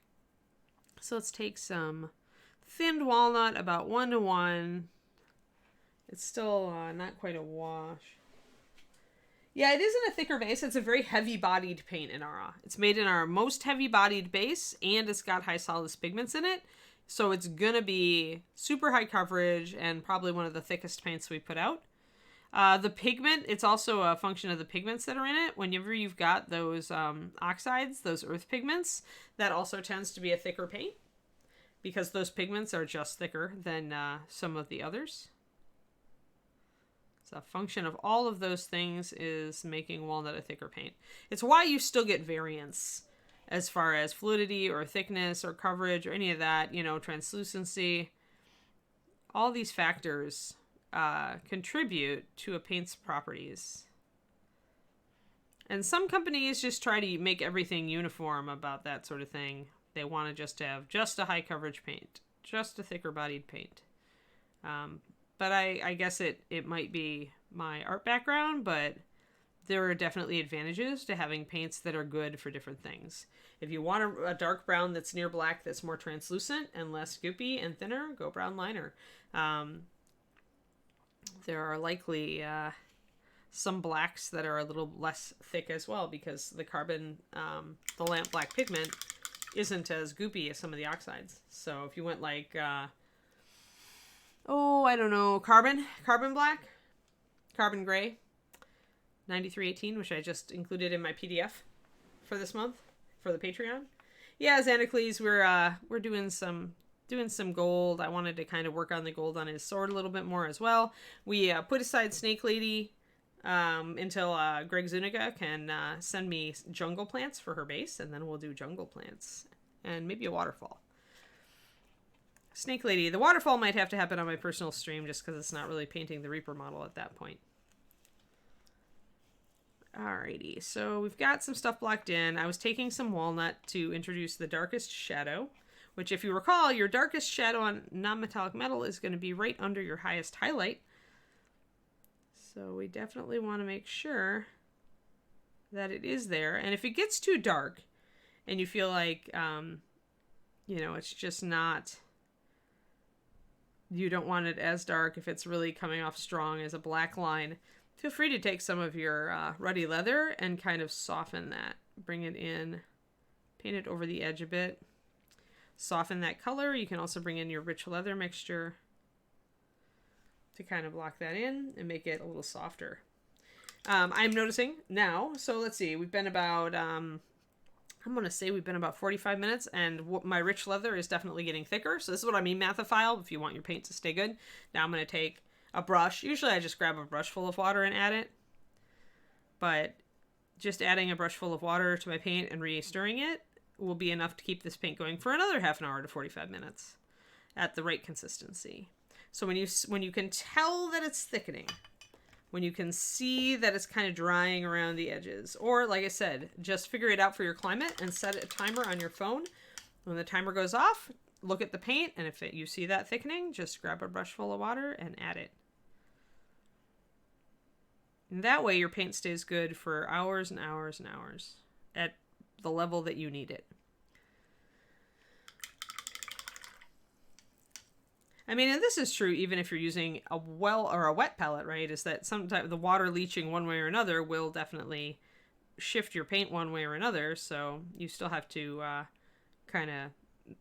So let's take some thinned walnut, about 1:1. It's still not quite a wash. Yeah, it is in a thicker base. It's a very heavy-bodied paint in Aura. It's made in our most heavy-bodied base, and it's got high solidus pigments in it. So it's going to be super high coverage and probably one of the thickest paints we put out. The pigment, it's also a function of the pigments that are in it. Whenever you've got those oxides, those earth pigments, that also tends to be a thicker paint because those pigments are just thicker than some of the others. So a function of all of those things is making walnut a thicker paint. It's why you still get variance as far as fluidity or thickness or coverage or any of that, translucency. All these factors contribute to a paint's properties. And some companies just try to make everything uniform about that sort of thing. They want to just have just a high coverage paint, just a thicker bodied paint. But I guess it might be my art background, but there are definitely advantages to having paints that are good for different things. If you want a dark brown that's near black that's more translucent and less goopy and thinner, go brown liner. There are likely some blacks that are a little less thick as well because the carbon, the lamp black pigment isn't as goopy as some of the oxides. So if you went like, I don't know, carbon black, carbon gray, 9318, which I just included in my PDF for this month for the Patreon. Yeah, Xanacles, we're doing some gold. I wanted to kind of work on the gold on his sword a little bit more as well. We put aside Snake Lady until Greg Zuniga can send me jungle plants for her base, and then we'll do jungle plants and maybe a waterfall. Snake Lady, the waterfall might have to happen on my personal stream just because it's not really painting the Reaper model at that point. Alrighty, so we've got some stuff blocked in. I was taking some walnut to introduce the darkest shadow, which if you recall, your darkest shadow on non-metallic metal is going to be right under your highest highlight. So we definitely want to make sure that it is there. And if it gets too dark and you feel like, it's just not, you don't want it as dark, if it's really coming off strong as a black line, feel free to take some of your ruddy leather and kind of soften that. Bring it in, paint it over the edge a bit. Soften that color. You can also bring in your rich leather mixture to kind of lock that in and make it a little softer. I'm noticing now, so let's see, we've been about, I'm going to say we've been about 45 minutes, and my rich leather is definitely getting thicker. So this is what I mean, mathophile, if you want your paint to stay good. Now I'm going to take a brush. Usually I just grab a brush full of water and add it. But just adding a brush full of water to my paint and re-stirring it will be enough to keep this paint going for another half an hour to 45 minutes at the right consistency. So when you can tell that it's thickening, when you can see that it's kind of drying around the edges, or like I said, just figure it out for your climate and set a timer on your phone. When the timer goes off, look at the paint, and if you see that thickening, just grab a brush full of water and add it. And that way your paint stays good for hours and hours and hours at the level that you need it. I mean, and this is true even if you're using a well or a wet palette, right? Is that sometimes the water leaching one way or another will definitely shift your paint one way or another. So you still have to kind of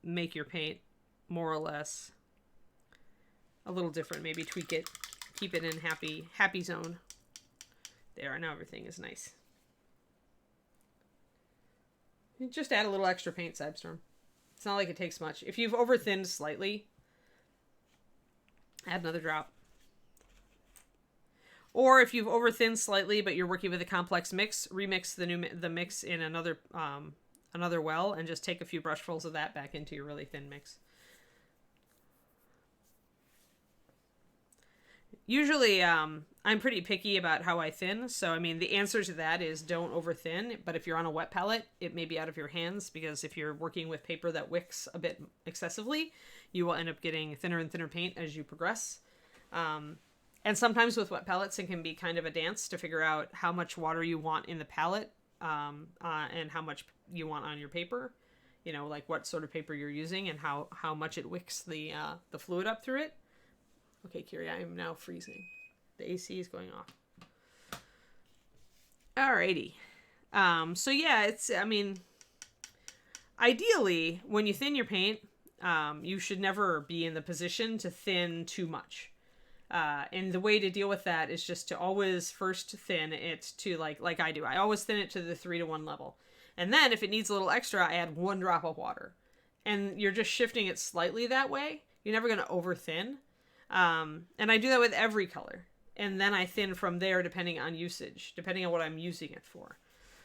make your paint more or less a little different. Maybe tweak it, keep it in happy zone. There, now everything is nice. Just add a little extra paint, Cyberstorm. It's not like it takes much. If you've over-thinned slightly, add another drop. Or if you've over-thinned slightly, but you're working with a complex mix, remix the mix in another well, and just take a few brushfuls of that back into your really thin mix. Usually, I'm pretty picky about how I thin, so I mean, the answer to that is don't over thin, but if you're on a wet palette, it may be out of your hands, because if you're working with paper that wicks a bit excessively, you will end up getting thinner and thinner paint as you progress. And sometimes with wet palettes, it can be kind of a dance to figure out how much water you want in the palette, and how much you want on your paper. You know, like what sort of paper you're using and how much it wicks the fluid up through it. Okay, Kiri, I am now freezing. The AC is going off. Alrighty. So yeah, I mean, ideally, when you thin your paint, you should never be in the position to thin too much. And the way to deal with that is just to always first thin it to like I do. I always thin it to the 3:1 level. And then if it needs a little extra, I add 1 drop of water. And you're just shifting it slightly that way. You're never going to over thin. And I do that with every color. And then I thin from there depending on usage, depending on what I'm using it for.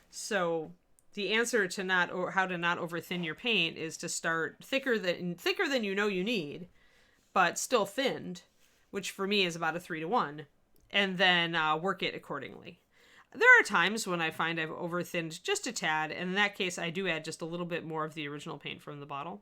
So the answer to how to not over thin your paint is to start thicker than you know you need, but still thinned, which for me is about a 3:1, and then work it accordingly. There are times when I find I've over thinned just a tad, and in that case I do add just a little bit more of the original paint from the bottle.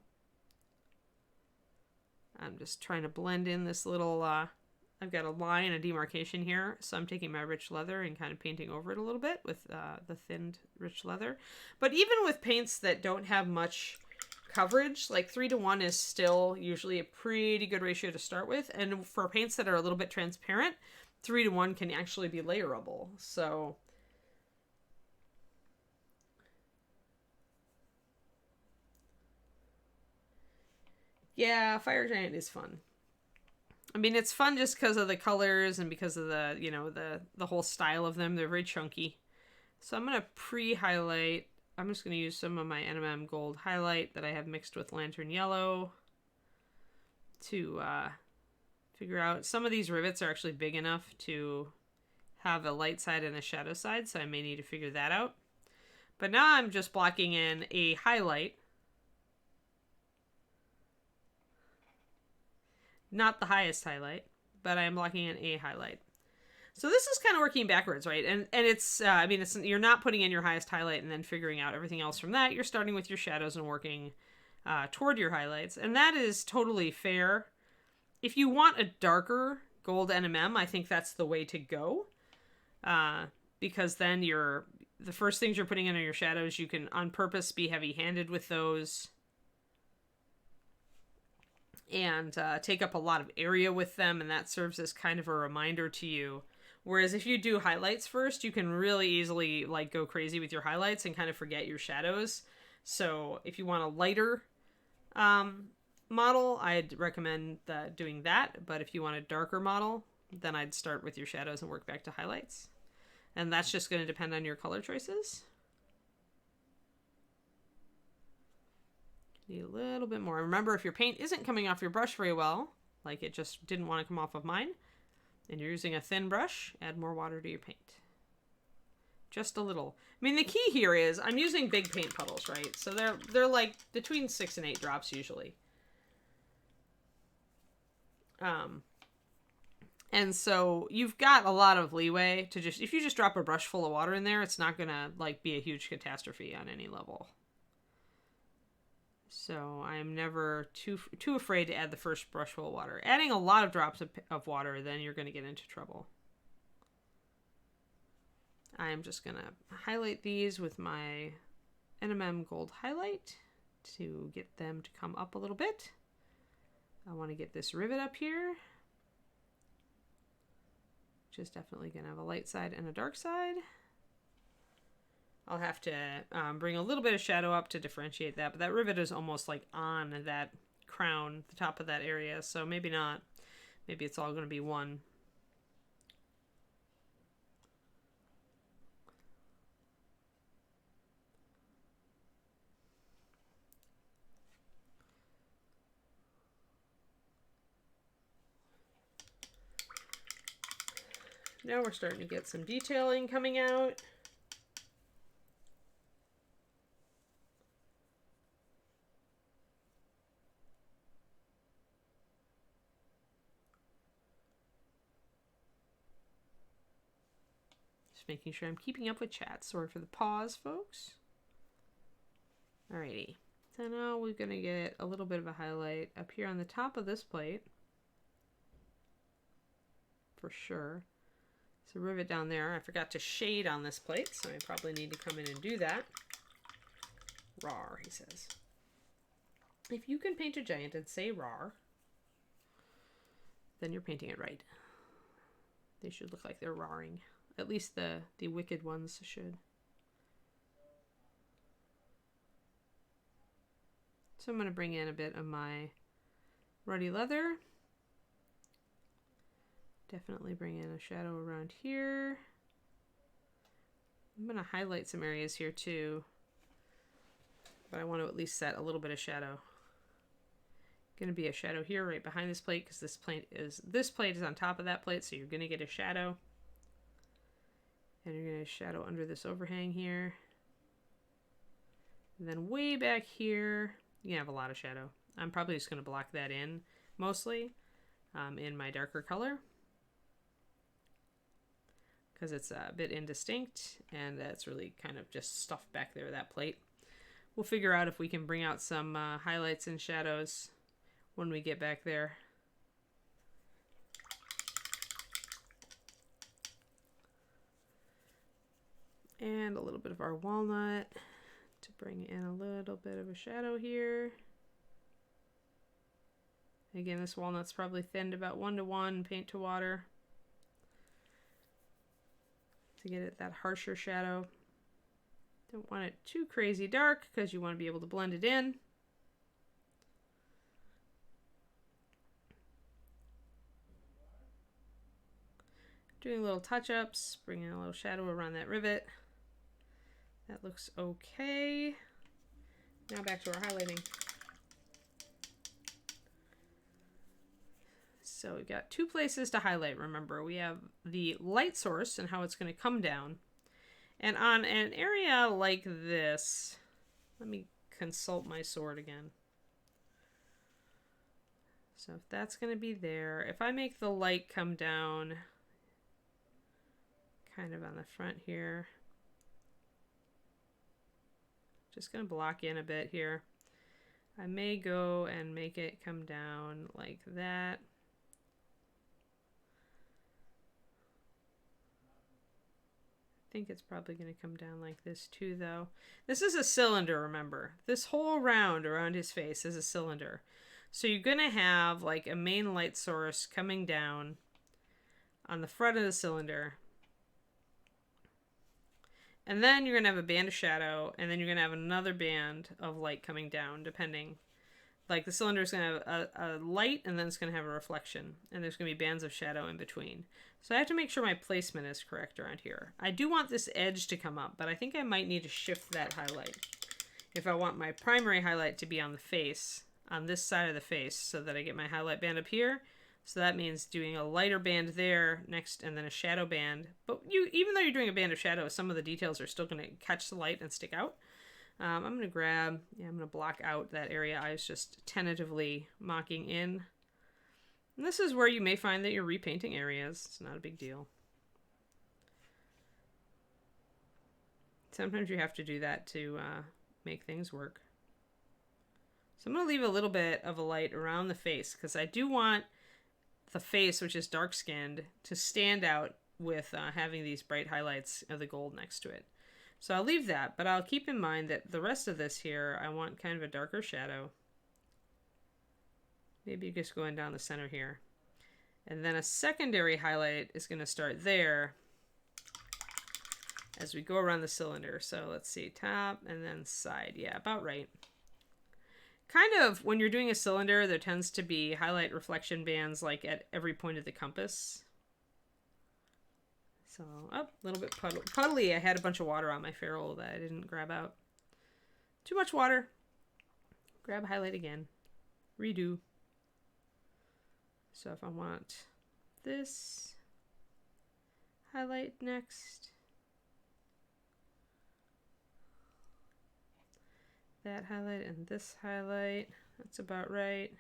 I'm just trying to blend in this little, I've got a line, a demarcation here, so I'm taking my rich leather and kind of painting over it a little bit with the thinned rich leather. But even with paints that don't have much coverage, like 3:1 is still usually a pretty good ratio to start with, and for paints that are a little bit transparent, 3:1 can actually be layerable, so... Yeah, Fire Giant is fun. I mean, it's fun just because of the colors and because of the, you know, the whole style of them. They're very chunky. So I'm going to pre-highlight. I'm just going to use some of my NMM Gold highlight that I have mixed with Lantern Yellow to figure out. Some of these rivets are actually big enough to have a light side and a shadow side, so I may need to figure that out. But now I'm just blocking in a highlight. Not the highest highlight, but I am blocking in a highlight. So this is kind of working backwards, right? And it's, I mean, you're not putting in your highest highlight and then figuring out everything else from that. You're starting with your shadows and working toward your highlights. And that is totally fair. If you want a darker gold NMM, I think that's the way to go. Because then the first things you're putting in are your shadows. You can on purpose be heavy-handed with those. And take up a lot of area with them, and that serves as kind of a reminder to you. Whereas if you do highlights first, you can really easily like go crazy with your highlights and kind of forget your shadows. So if you want a lighter model, I'd recommend doing that. But if you want a darker model, then I'd start with your shadows and work back to highlights. And that's just going to depend on your color choices. Need a little bit more. Remember, if your paint isn't coming off your brush very well, like it just didn't want to come off of mine, and you're using a thin brush, add more water to your paint. Just a little. I mean, the key here is I'm using big paint puddles, right? So they're like between 6 and 8 drops usually. And so you've got a lot of leeway to if you just drop a brush full of water in there, it's not gonna like be a huge catastrophe on any level. So I am never too afraid to add the first brush full of water. Adding a lot of drops of water, then you're going to get into trouble. I'm just going to highlight these with my NMM Gold highlight to get them to come up a little bit. I want to get this rivet up here, which is definitely going to have a light side and a dark side. I'll have to bring a little bit of shadow up to differentiate that, but that rivet is almost like on that crown, the top of that area, so maybe not. Maybe it's all going to be one. Now we're starting to get some detailing coming out. Just making sure I'm keeping up with chat. Sorry for the pause, folks. Alrighty. So now we're going to get a little bit of a highlight up here on the top of this plate. For sure. So rivet down there. I forgot to shade on this plate, so I probably need to come in and do that. Rawr, he says. If you can paint a giant and say rawr, then you're painting it right. They should look like they're rawring. At least the wicked ones should. So I'm going to bring in a bit of my ruddy leather. Definitely bring in a shadow around here. I'm going to highlight some areas here too, but I want to at least set a little bit of shadow. Going to be a shadow here right behind this plate because this plate is on top of that plate, so you're going to get a shadow. And you're going to shadow under this overhang here. And then way back here, you have a lot of shadow. I'm probably just going to block that in mostly in my darker color, because it's a bit indistinct and it's really kind of just stuffed back there, that plate. We'll figure out if we can bring out some highlights and shadows when we get back there. And a little bit of our walnut to bring in a little bit of a shadow here. Again, this walnut's probably thinned about 1:1 paint to water to get it that harsher shadow. Don't want it too crazy dark because you want to be able to blend it in. Doing little touch-ups, bringing a little shadow around that rivet. That looks okay. Now back to our highlighting. So we've got two places to highlight, remember. We have the light source and how it's going to come down. And on an area like this, let me consult my sword again. So if that's going to be there, if I make the light come down kind of on the front here, just going to block in a bit here. I may go and make it come down like that. I think it's probably going to come down like this too, though. This is a cylinder, remember. This whole round around his face is a cylinder. So you're going to have like a main light source coming down on the front of the cylinder. And then you're going to have a band of shadow, and then you're going to have another band of light coming down, depending. Like the cylinder is going to have a light, and then it's going to have a reflection. And there's going to be bands of shadow in between. So I have to make sure my placement is correct around here. I do want this edge to come up, but I think I might need to shift that highlight. If I want my primary highlight to be on the face, on this side of the face, so that I get my highlight band up here. So that means doing a lighter band there next, and then a shadow band. But even though you're doing a band of shadow, some of the details are still going to catch the light and stick out. I'm going to grab, I'm going to block out that area I was just tentatively mocking in. And this is where you may find that you're repainting areas. It's not a big deal. Sometimes you have to do that to make things work. So I'm going to leave a little bit of a light around the face, because I do want the face, which is dark skinned, to stand out with having these bright highlights of the gold next to it. So I'll leave that, but I'll keep in mind that the rest of this here, I want kind of a darker shadow. Maybe just going down the center here. And then a secondary highlight is going to start there as we go around the cylinder. So let's see, top and then side. Yeah, about right. Kind of, when you're doing a cylinder, there tends to be highlight reflection bands like at every point of the compass. So, a little bit puddly. I had a bunch of water on my ferrule that I didn't grab out. Too much water. Grab highlight again. Redo. So if I want this highlight next, that highlight and this highlight, that's about right.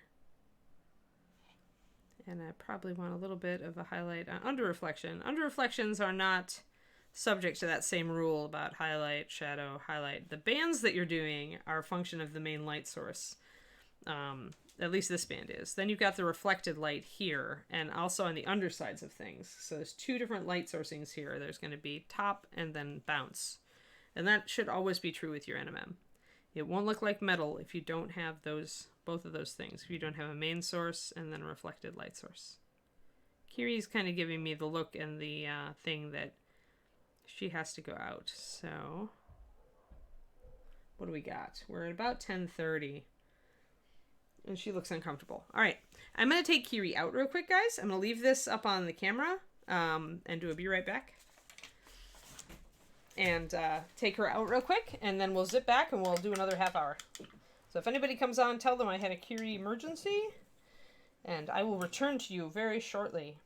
And I probably want a little bit of a highlight on under reflection. Under reflections are not subject to that same rule about highlight, shadow, highlight. The bands that you're doing are a function of the main light source. At least this band is. Then you've got the reflected light here and also on the undersides of things. So there's two different light sourcings here. There's going to be top and then bounce. And that should always be true with your NMM. It won't look like metal if you don't have both of those things. If you don't have a main source and then a reflected light source. Kiri's kind of giving me the look and the thing that she has to go out. So what do we got? We're at about 10:30. And she looks uncomfortable. All right. I'm going to take Kiri out real quick, guys. I'm going to leave this up on the camera and do a be right back. And take her out real quick. And then we'll zip back and we'll do another half hour. So if anybody comes on, tell them I had a Kiri emergency. And I will return to you very shortly.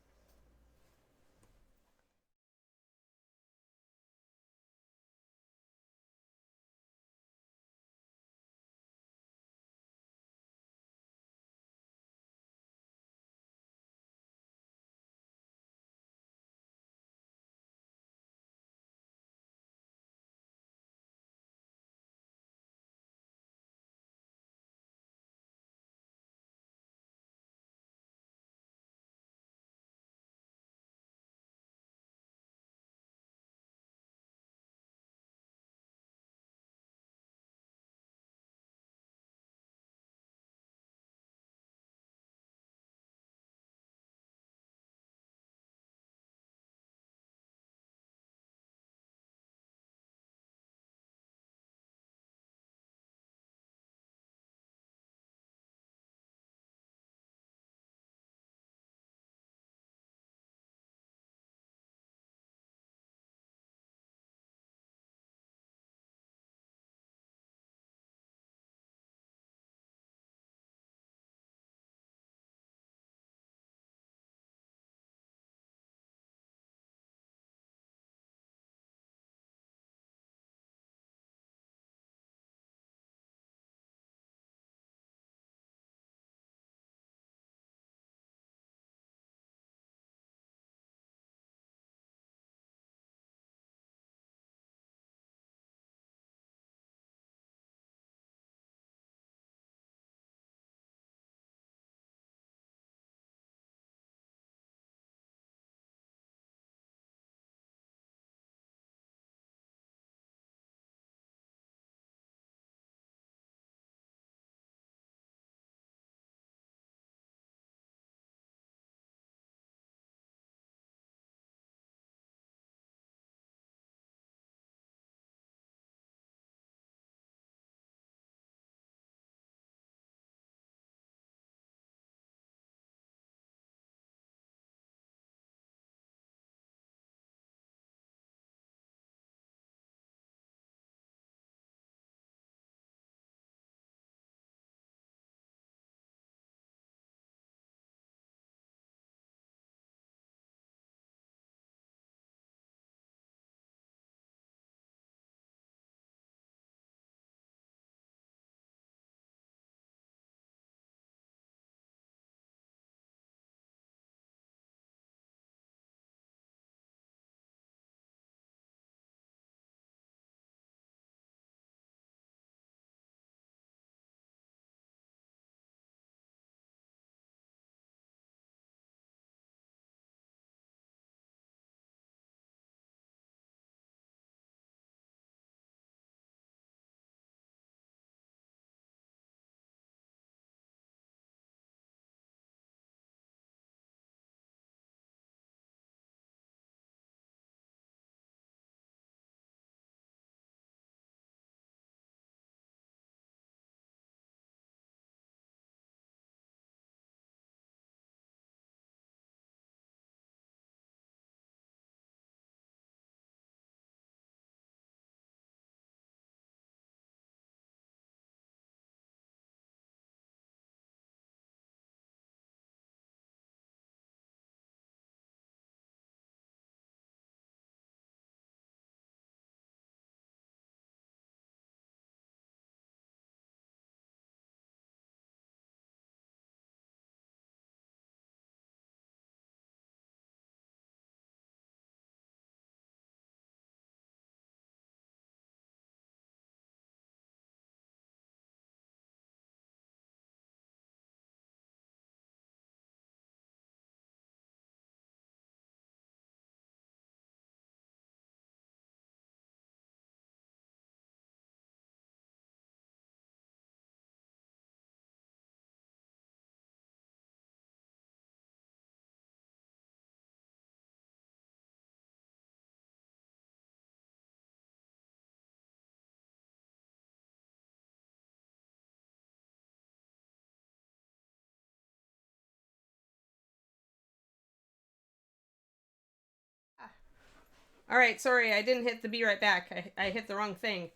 Alright, sorry, I didn't hit the be right back. I hit the wrong thing.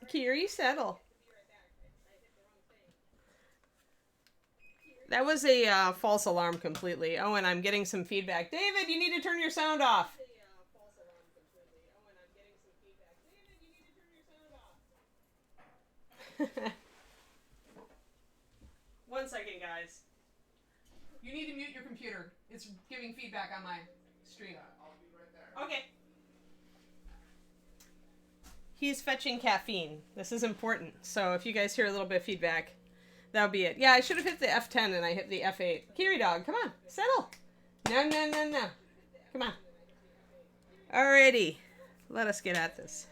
Kiri, settle. That was a false alarm completely. Oh, and I'm getting some feedback. David, you need to turn your sound off. One second, guys. You need to mute your computer. It's giving feedback on my stream. I'll be right there. Okay. He's fetching caffeine. This is important. So if you guys hear a little bit of feedback, that'll be it. Yeah, I should have hit the F10 and I hit the F8. Kiri dog, come on. Settle. No. Come on. Alrighty. Let us get at this.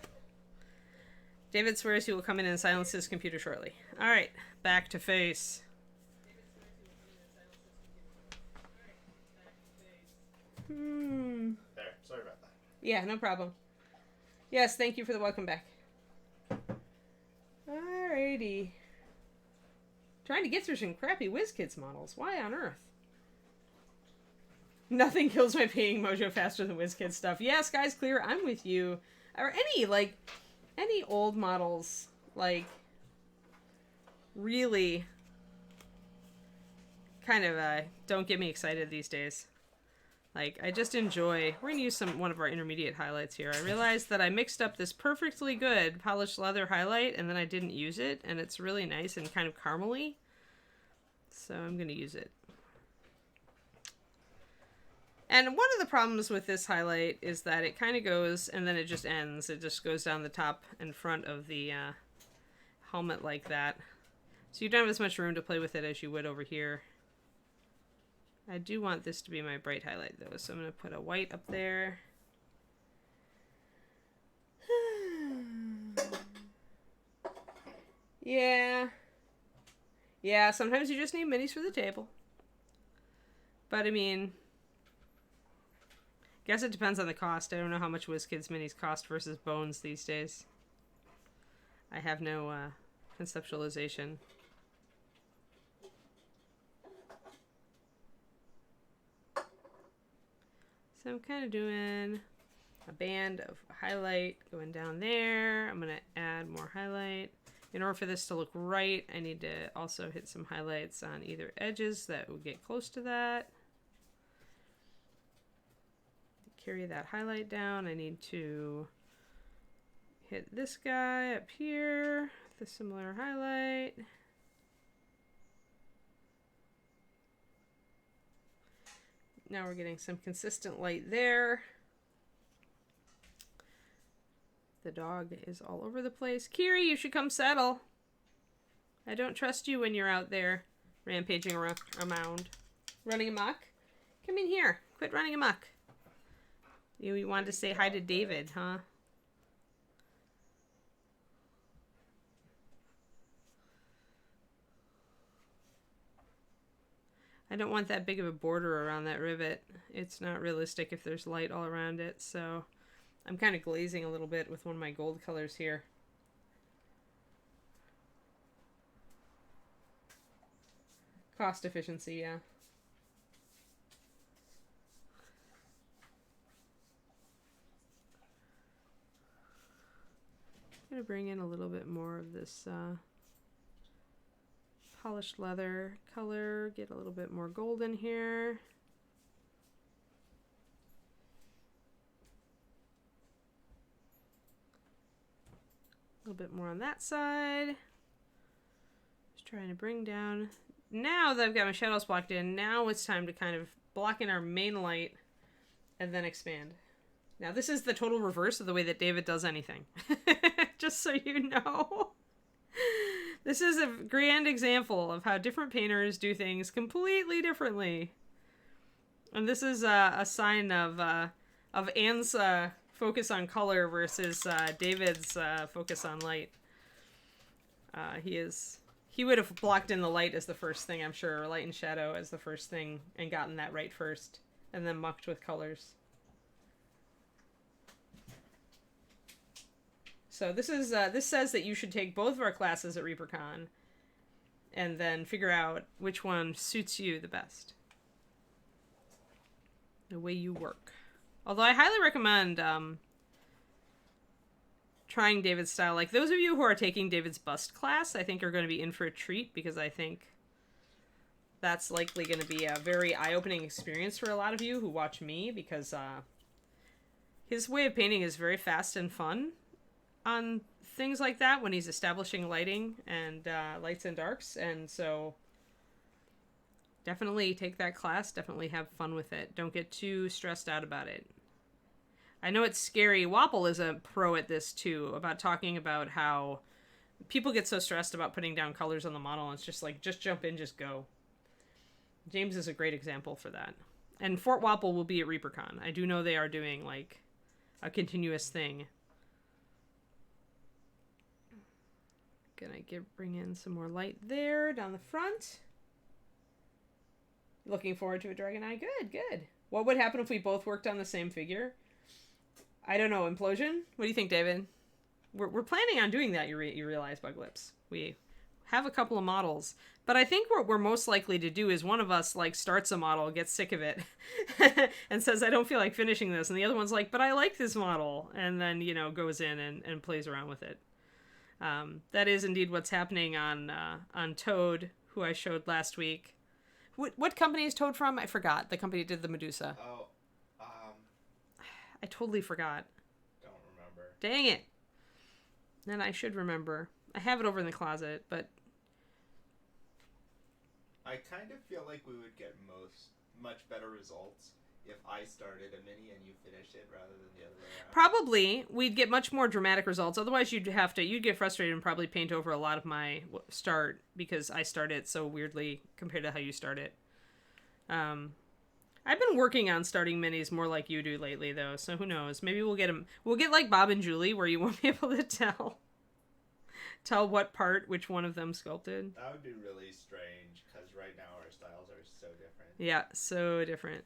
David swears he will come in and silence his computer shortly. Alright. Back to face. There. Sorry about that. Yeah, no problem. Yes, thank you for the welcome back. Alrighty. Trying to get through some crappy WizKids models. Why on earth? Nothing kills my painting mojo faster than WizKids stuff. Yeah, Sky's clear. I'm with you. Or any old models, really kind of don't get me excited these days. I just enjoy... We're going to use one of our intermediate highlights here. I realized that I mixed up this perfectly good polished leather highlight, and then I didn't use it, and it's really nice and kind of caramely. So I'm going to use it. And one of the problems with this highlight is that it kind of goes, and then it just ends. It just goes down the top and front of the helmet like that. So you don't have as much room to play with it as you would over here. I do want this to be my bright highlight, though, so I'm going to put a white up there. Yeah. Yeah, sometimes you just need minis for the table. But, I mean... guess it depends on the cost. I don't know how much WizKids minis cost versus Bones these days. I have no conceptualization. So I'm kind of doing a band of highlight going down there. I'm going to add more highlight. In order for this to look right, I need to also hit some highlights on either edges that will get close to that. Carry that highlight down. I need to hit this guy up here with a similar highlight. Now we're getting some consistent light there. The dog is all over the place. Kiri, you should come settle. I don't trust you when you're out there rampaging around. Running amok? Come in here. Quit running amok. You wanted to say hi to David, huh? I don't want that big of a border around that rivet. It's not realistic if there's light all around it, so I'm kind of glazing a little bit with one of my gold colors here. Cost efficiency, yeah. I'm going to bring in a little bit more of this polished leather color, get a little bit more gold in here. A little bit more on that side. Just trying to bring down. Now that I've got my shadows blocked in, now it's time to kind of block in our main light and then expand. Now this is the total reverse of the way that David does anything. Just so you know. This is a grand example of how different painters do things completely differently. And this is a sign of Anne's focus on color versus David's focus on light. He would have blocked in the light as the first thing, I'm sure, or light and shadow as the first thing, and gotten that right first, and then mucked with colors. So this is this says that you should take both of our classes at ReaperCon and then figure out which one suits you the best. The way you work. Although I highly recommend trying David's style. Like, those of you who are taking David's bust class, I think are going to be in for a treat, because I think that's likely going to be a very eye-opening experience for a lot of you who watch me, because his way of painting is very fast and fun on things like that when he's establishing lighting and lights and darks. And so definitely take that class. Definitely have fun with it. Don't get too stressed out about it. I know it's scary. Wapple is a pro at this too, about talking about how people get so stressed about putting down colors on the model, and it's just like, just jump in, just go. James is a great example for that. And Fort Wapple will be at ReaperCon. I do know they are doing like a continuous thing. Gonna bring in some more light there down the front. Looking forward to a Dragon Eye. Good, good. What would happen if we both worked on the same figure? I don't know. Implosion? What do you think, David? We're planning on doing that, you realize, Bug Lips. We have a couple of models. But I think what we're most likely to do is one of us, like, starts a model, gets sick of it, and says, I don't feel like finishing this. And the other one's like, but I like this model. And then, you know, goes in and plays around with it. That is indeed what's happening on Toad, who I showed last week. What company is Toad from? I forgot. The company did the Medusa. Oh, I totally forgot. don't remember. Dang it. And I should remember. I have it over in the closet, but I kind of feel like we would get much better results if I started a mini and you finished it rather than the other way around. probably we'd get much more dramatic results. Otherwise, you'd get frustrated and probably paint over a lot of my start, because I start it so weirdly compared to how you start it. I've been working on starting minis more like you do lately, though, so who knows? Maybe we'll get them. We'll get like Bob and Julie, where you won't be able to tell what part which one of them sculpted. That would be really strange, because right now our styles are so different. Yeah, so different.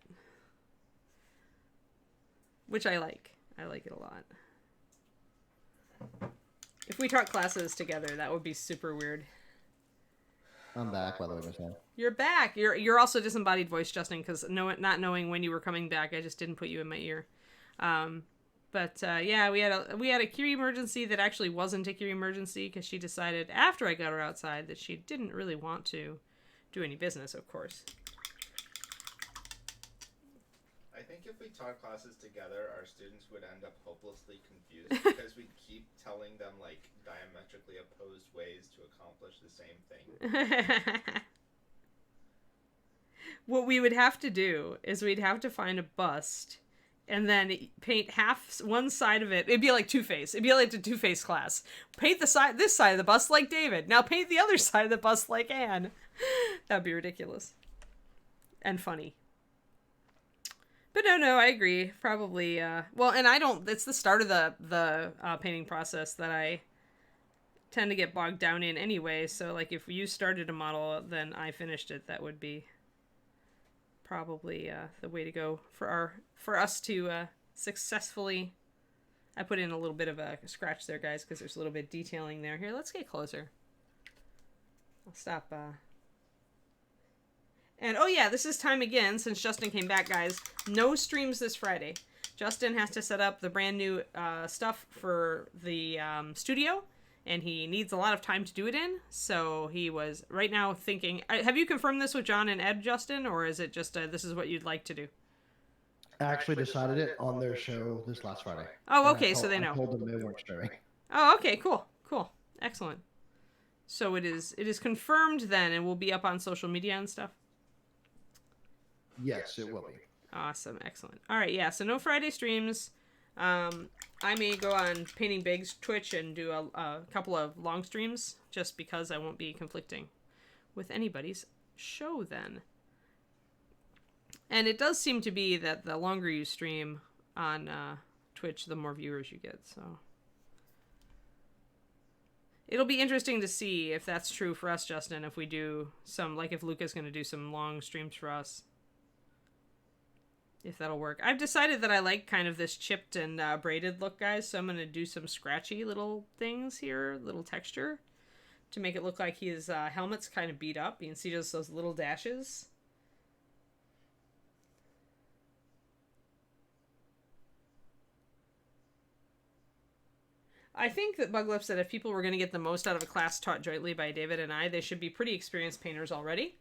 Which I like. I like it a lot. If we taught classes together, that would be super weird. I'm back, by the way, Michelle. You're back. You're also disembodied voice, Justin, because not knowing when you were coming back, I just didn't put you in my ear. Yeah, we had a Curie emergency that actually wasn't a Curie emergency, because she decided after I got her outside that she didn't really want to do any business, of course. I think if we taught classes together, our students would end up hopelessly confused because we'd keep telling them, like, diametrically opposed ways to accomplish the same thing. What we would have to do is we'd have to find a bust and then paint one side of it. It'd be like Two-Face. It'd be like the Two-Face class. Paint this side of the bust like David. Now paint the other side of the bust like Anne. That'd be ridiculous. And funny. But no, I agree. Probably, well, and it's the start of the painting process that I tend to get bogged down in anyway. So, like, if you started a model, then I finished it, that would be probably the way to go for us to successfully. I put in a little bit of a scratch there, guys, because there's a little bit of detailing there. Here, let's get closer. I'll stop. And, oh yeah, this is time again, since Justin came back, guys. No streams this Friday. Justin has to set up the brand new stuff for the studio, and he needs a lot of time to do it in. So he was right now thinking... have you confirmed this with John and Ed, Justin, or is it just this is what you'd like to do? I actually decided it on their show this last Friday. Oh, okay, so they know. I told them they weren't sharing. Oh, okay, cool. Excellent. So it is confirmed then, and will be up on social media and stuff? Yes, it will be. Awesome, excellent. All right, yeah, so no Friday streams. I may go on Painting Big's Twitch and do a couple of long streams, just because I won't be conflicting with anybody's show then. And it does seem to be that the longer you stream on Twitch, the more viewers you get, so... It'll be interesting to see if that's true for us, Justin, if we do some, like if Luca's going to do some long streams for us. If that'll work. I've decided that I like kind of this chipped and braided look, guys, so I'm going to do some scratchy little things here, little texture, to make it look like his helmet's kind of beat up. You can see just those little dashes. I think that Buglip said if people were going to get the most out of a class taught jointly by David and I, they should be pretty experienced painters already.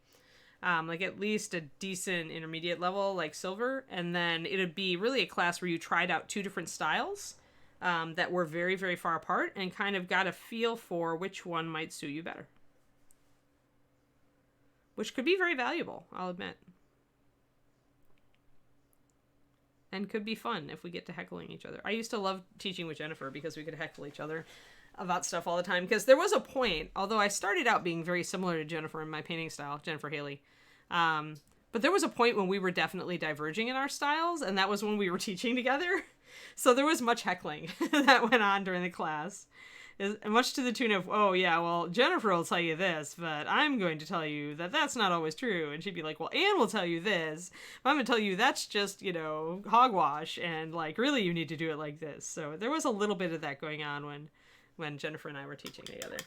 Like at least a decent intermediate level, like silver. And then it'd be really a class where you tried out two different styles that were very, very far apart and kind of got a feel for which one might suit you better. Which could be very valuable, I'll admit. And could be fun if we get to heckling each other. I used to love teaching with Jennifer because we could heckle each other about stuff all the time. Because there was a point, although I started out being very similar to Jennifer in my painting style, Jennifer Haley. But there was a point when we were definitely diverging in our styles, and that was when we were teaching together. So there was much heckling that went on during the class. Much to the tune of, oh, yeah, well, Jennifer will tell you this, but I'm going to tell you that that's not always true. And she'd be like, well, Anne will tell you this, but I'm going to tell you that's just, hogwash, and, like, really you need to do it like this. So there was a little bit of that going on when Jennifer and I were teaching together.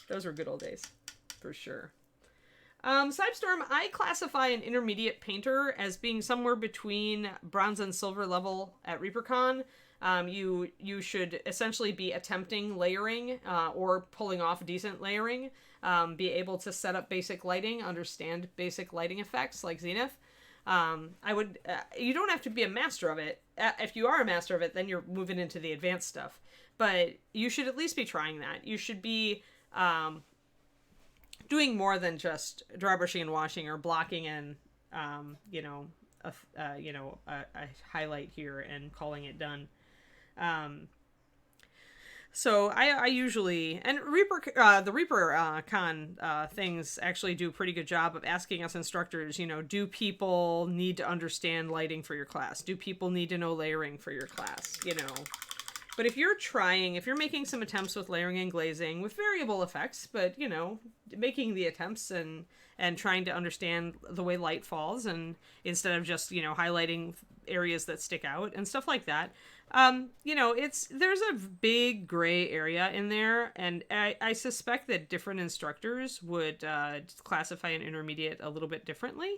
Those were good old days, for sure. Sidestorm, I classify an intermediate painter as being somewhere between bronze and silver level at ReaperCon. You should essentially be attempting layering or pulling off decent layering, be able to set up basic lighting, understand basic lighting effects like Zenith. You don't have to be a master of it. If you are a master of it, then you're moving into the advanced stuff. But you should at least be trying that. You should be doing more than just dry brushing and washing or blocking in, a highlight here and calling it done. So I usually, and the Reaper Con things actually do a pretty good job of asking us instructors, do people need to understand lighting for your class? Do people need to know layering for your class? But if you're making some attempts with layering and glazing with variable effects, but, making the attempts and trying to understand the way light falls and instead of just, highlighting areas that stick out and stuff like that, there's a big gray area in there. And I suspect that different instructors would classify an intermediate a little bit differently.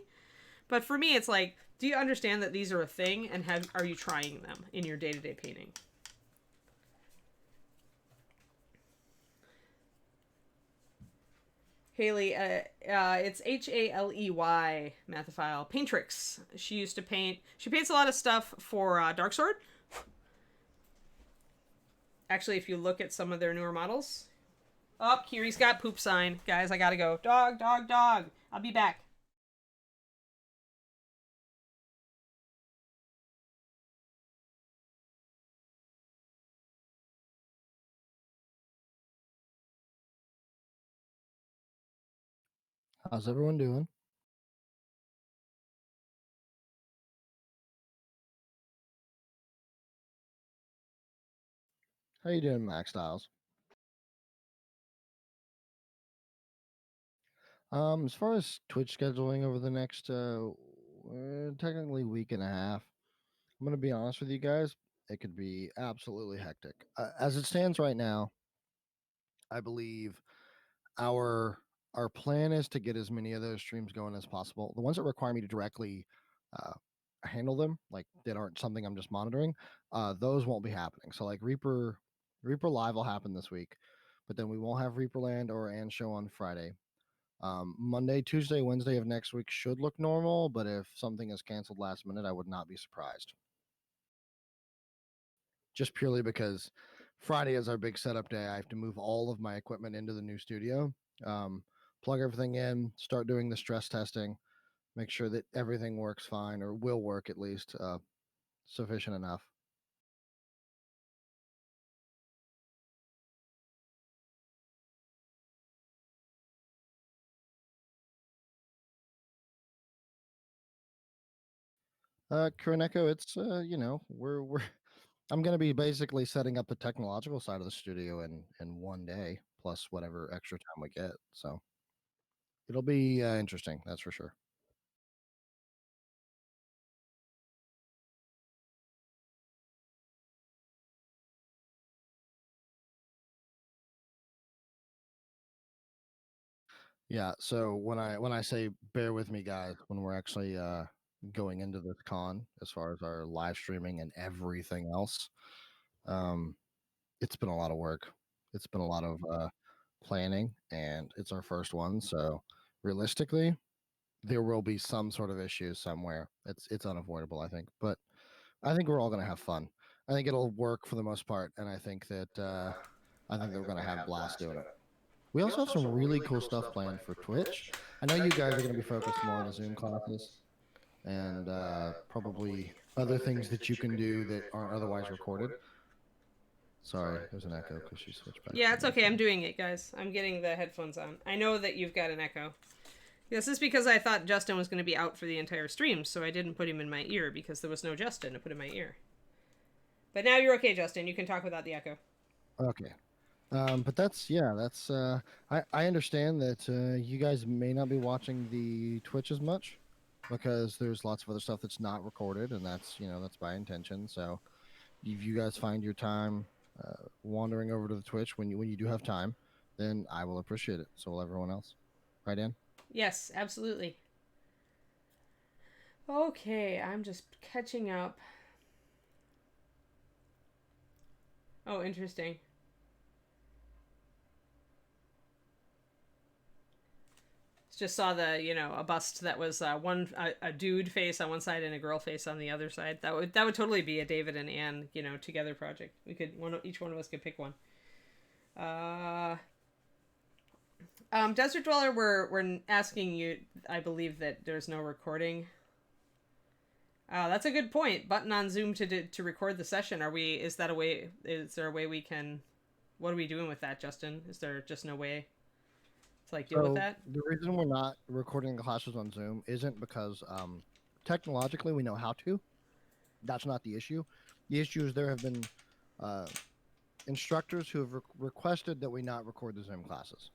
But for me, it's like, do you understand that these are a thing and are you trying them in your day-to-day painting? Haley, it's Haley, Mathophile. Paintrix. She paints a lot of stuff for Dark Sword. Actually, if you look at some of their newer models. Oh, Kiri's got poop sign. Guys, I gotta go. Dog, dog, dog. I'll be back. How's everyone doing? How you doing, Max Styles? As far as Twitch scheduling over the next technically week and a half, I'm gonna be honest with you guys. It could be absolutely hectic. As it stands right now, I believe our our plan is to get as many of those streams going as possible. The ones that require me to directly uh, handle them, like that aren't something I'm just monitoring, those won't be happening. So like Reaper Live will happen this week, but then we won't have Reaperland or Ann Show on Friday. Monday, Tuesday, Wednesday of next week should look normal, but if something is canceled last minute, I would not be surprised. Just purely because Friday is our big setup day. I have to move all of my equipment into the new studio, plug everything in, start doing the stress testing, make sure that everything works fine or will work at least sufficient enough. Kuroneko, it's we're I'm going to be basically setting up the technological side of the studio in one day plus whatever extra time we get. So it'll be interesting, that's for sure. Yeah. So when I say bear with me, guys, when we're actually going into this con, as far as our live streaming and everything else, um, it's been a lot of work. It's been a lot of planning, and it's our first one. So realistically, there will be some sort of issues somewhere. It's unavoidable, I think. But I think we're all going to have fun. I think it'll work for the most part, and I think that we're going to have a blast doing it. We also have some really cool stuff planned for Twitch. I know you guys are going to be focused more on the Zoom classes and probably other things that you can do that aren't otherwise recorded. Sorry, there's an echo because she switched back. Yeah, it's okay. I'm doing it, guys. I'm getting the headphones on. I know that you've got an echo. This is because I thought Justin was going to be out for the entire stream, so I didn't put him in my ear because there was no Justin to put in my ear. But now you're okay, Justin. You can talk without the echo. Okay. But that's I understand that you guys may not be watching the Twitch as much because there's lots of other stuff that's not recorded, and that's that's by intention. So if you guys find your time wandering over to the Twitch when you do have time, then I will appreciate it. So will everyone else. Right, Ann? Yes, absolutely. Okay, I'm just catching up. Oh, interesting. Just saw the a bust that was a dude face on one side and a girl face on the other side. That would totally be a David and Ann together project. We could each one of us could pick one. Desert Dweller, we're asking you. I believe that there's no recording. That's a good point. Button on Zoom to record the session. Is that a way? Is there a way we can? What are we doing with that, Justin? Is there just no way to deal with that? The reason we're not recording the classes on Zoom isn't because technologically we know how to. That's not the issue. The issue is there have been instructors who have requested that we not record the Zoom classes.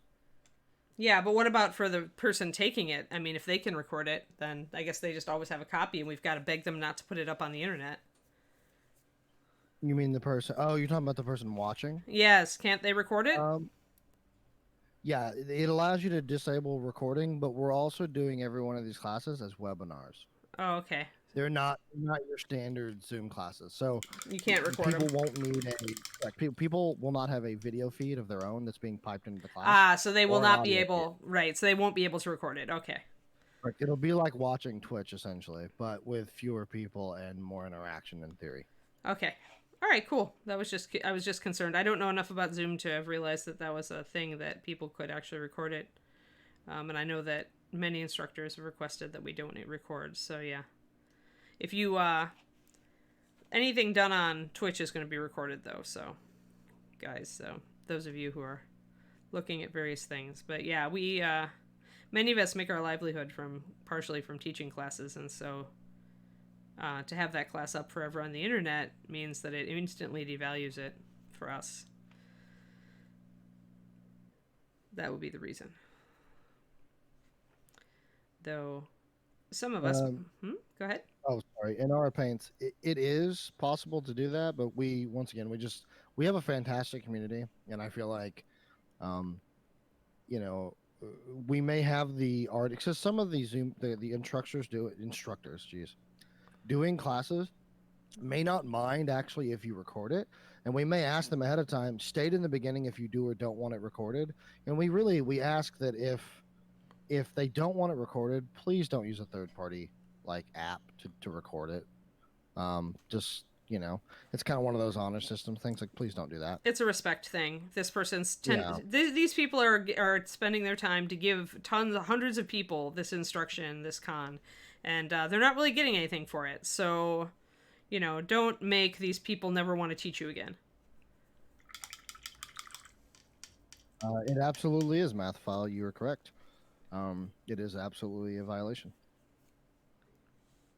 Yeah, but what about for the person taking it? I mean, if they can record it, then I guess they just always have a copy, and we've got to beg them not to put it up on the internet. You mean the person? Oh, you're talking about the person watching? Yes. Can't they record it? Yeah, it allows you to disable recording, but we're also doing every one of these classes as webinars. Oh, okay. They're not your standard Zoom classes, so you can't record people them. Won't need people will not have a video feed of their own that's being piped into the class. So they will not be able, right? So they won't be able to record it. Okay. Right. It'll be like watching Twitch essentially, but with fewer people and more interaction in theory. Okay. All right, cool. I was just concerned. I don't know enough about Zoom to have realized that was a thing that people could actually record it. And I know that many instructors have requested that we don't record. So yeah. If you anything done on Twitch is going to be recorded though, so guys, so those of you who are looking at various things. But yeah, we many of us make our livelihood partially from teaching classes, and so to have that class up forever on the internet means that it instantly devalues it for us. That would be the reason. Though some of us go ahead. Oh, sorry. In our opinions, it is possible to do that, but we have a fantastic community, and I feel like, we may have the art because some of the Zoom the instructors doing classes may not mind actually if you record it, and we may ask them ahead of time, state in the beginning if you do or don't want it recorded, and we ask that if they don't want it recorded, please don't use a third party app to record it. Just it's kind of one of those honor system things. Please don't do that. It's a respect thing. This person's these people are spending their time to give hundreds of people this instruction, this con, and they're not really getting anything for it. So, don't make these people never want to teach you again. It absolutely is, Mathfile. You are correct. It is absolutely a violation.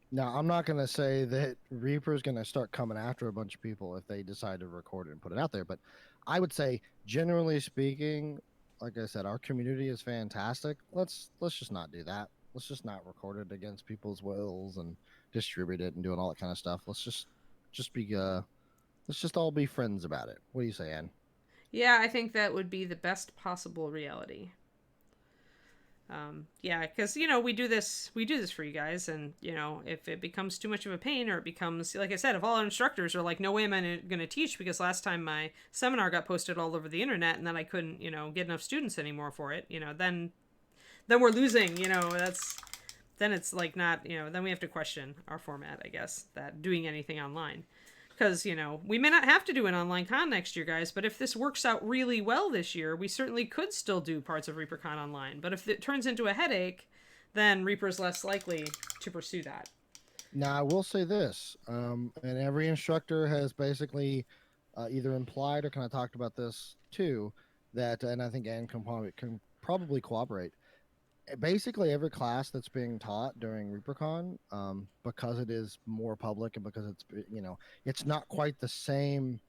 Now, I'm not going to say that Reaper's going to start coming after a bunch of people if they decide to record it and put it out there, but I would say, generally speaking, like I said, our community is fantastic. Let's just not do that. Let's just not record it against people's wills and distribute it and doing all that kind of stuff. Let's just all be friends about it. What do you say, Ann? Yeah, I think that would be the best possible reality. Yeah, because we do this for you guys, and if it becomes too much of a pain, or it becomes, like I said, if all our instructors are like, no way am I going to teach, because last time my seminar got posted all over the internet and then I couldn't get enough students anymore for it, then we're losing, then it's like not, then we have to question our format, I guess, that doing anything online. Because, we may not have to do an online con next year, guys, but if this works out really well this year, we certainly could still do parts of ReaperCon online. But if it turns into a headache, then Reaper's less likely to pursue that. Now, I will say this, and every instructor has basically either implied or kind of talked about this too, that, and I think Anne can probably cooperate. Basically, every class that's being taught during ReaperCon, because it is more public and because it's it's not quite the same.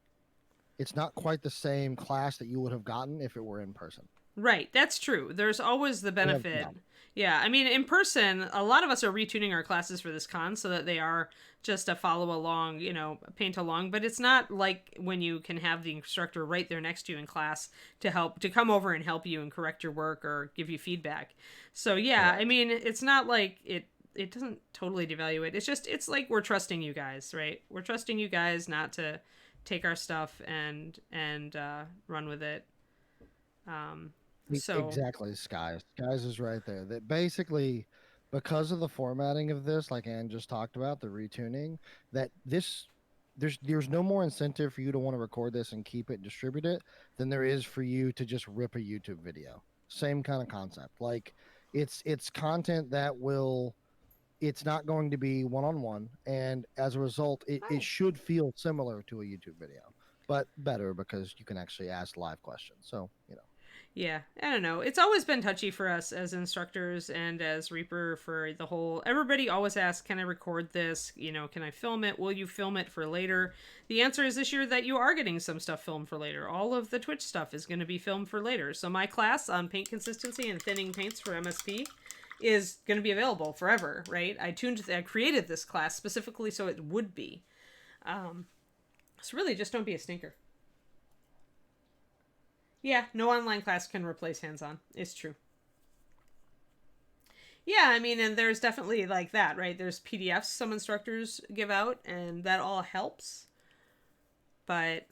It's not quite the same class that you would have gotten if it were in person. Right, that's true. There's always the benefit. Yeah, I mean, in person, a lot of us are retuning our classes for this con so that they are just a follow along, paint along. But it's not like when you can have the instructor right there next to you in class to come over and help you and correct your work or give you feedback. So yeah, I mean, it's not like it doesn't totally devaluate. It's like we're trusting you guys, right? We're trusting you guys not to take our stuff and run with it. So Exactly, Skies is right there. That basically, because of the formatting of this, like Ann just talked about, the retuning, that there's no more incentive for you to want to record this and keep it and distribute it than there is for you to just rip a YouTube video. Same kind of concept. Like it's content that it's not going to be one-on-one, and as a result it should feel similar to a YouTube video, but better because you can actually ask live questions. So yeah, I don't know. It's always been touchy for us as instructors and as Reaper for the whole. Everybody always asks, can I record this? Can I film it? Will you film it for later? The answer is this year that you are getting some stuff filmed for later. All of the Twitch stuff is going to be filmed for later. So my class on paint consistency and thinning paints for MSP is going to be available forever, right? I created this class specifically so it would be. So really, just don't be a stinker. Yeah, no online class can replace hands-on. It's true. Yeah, I mean, and there's definitely like that, right? There's PDFs some instructors give out, and that all helps. But,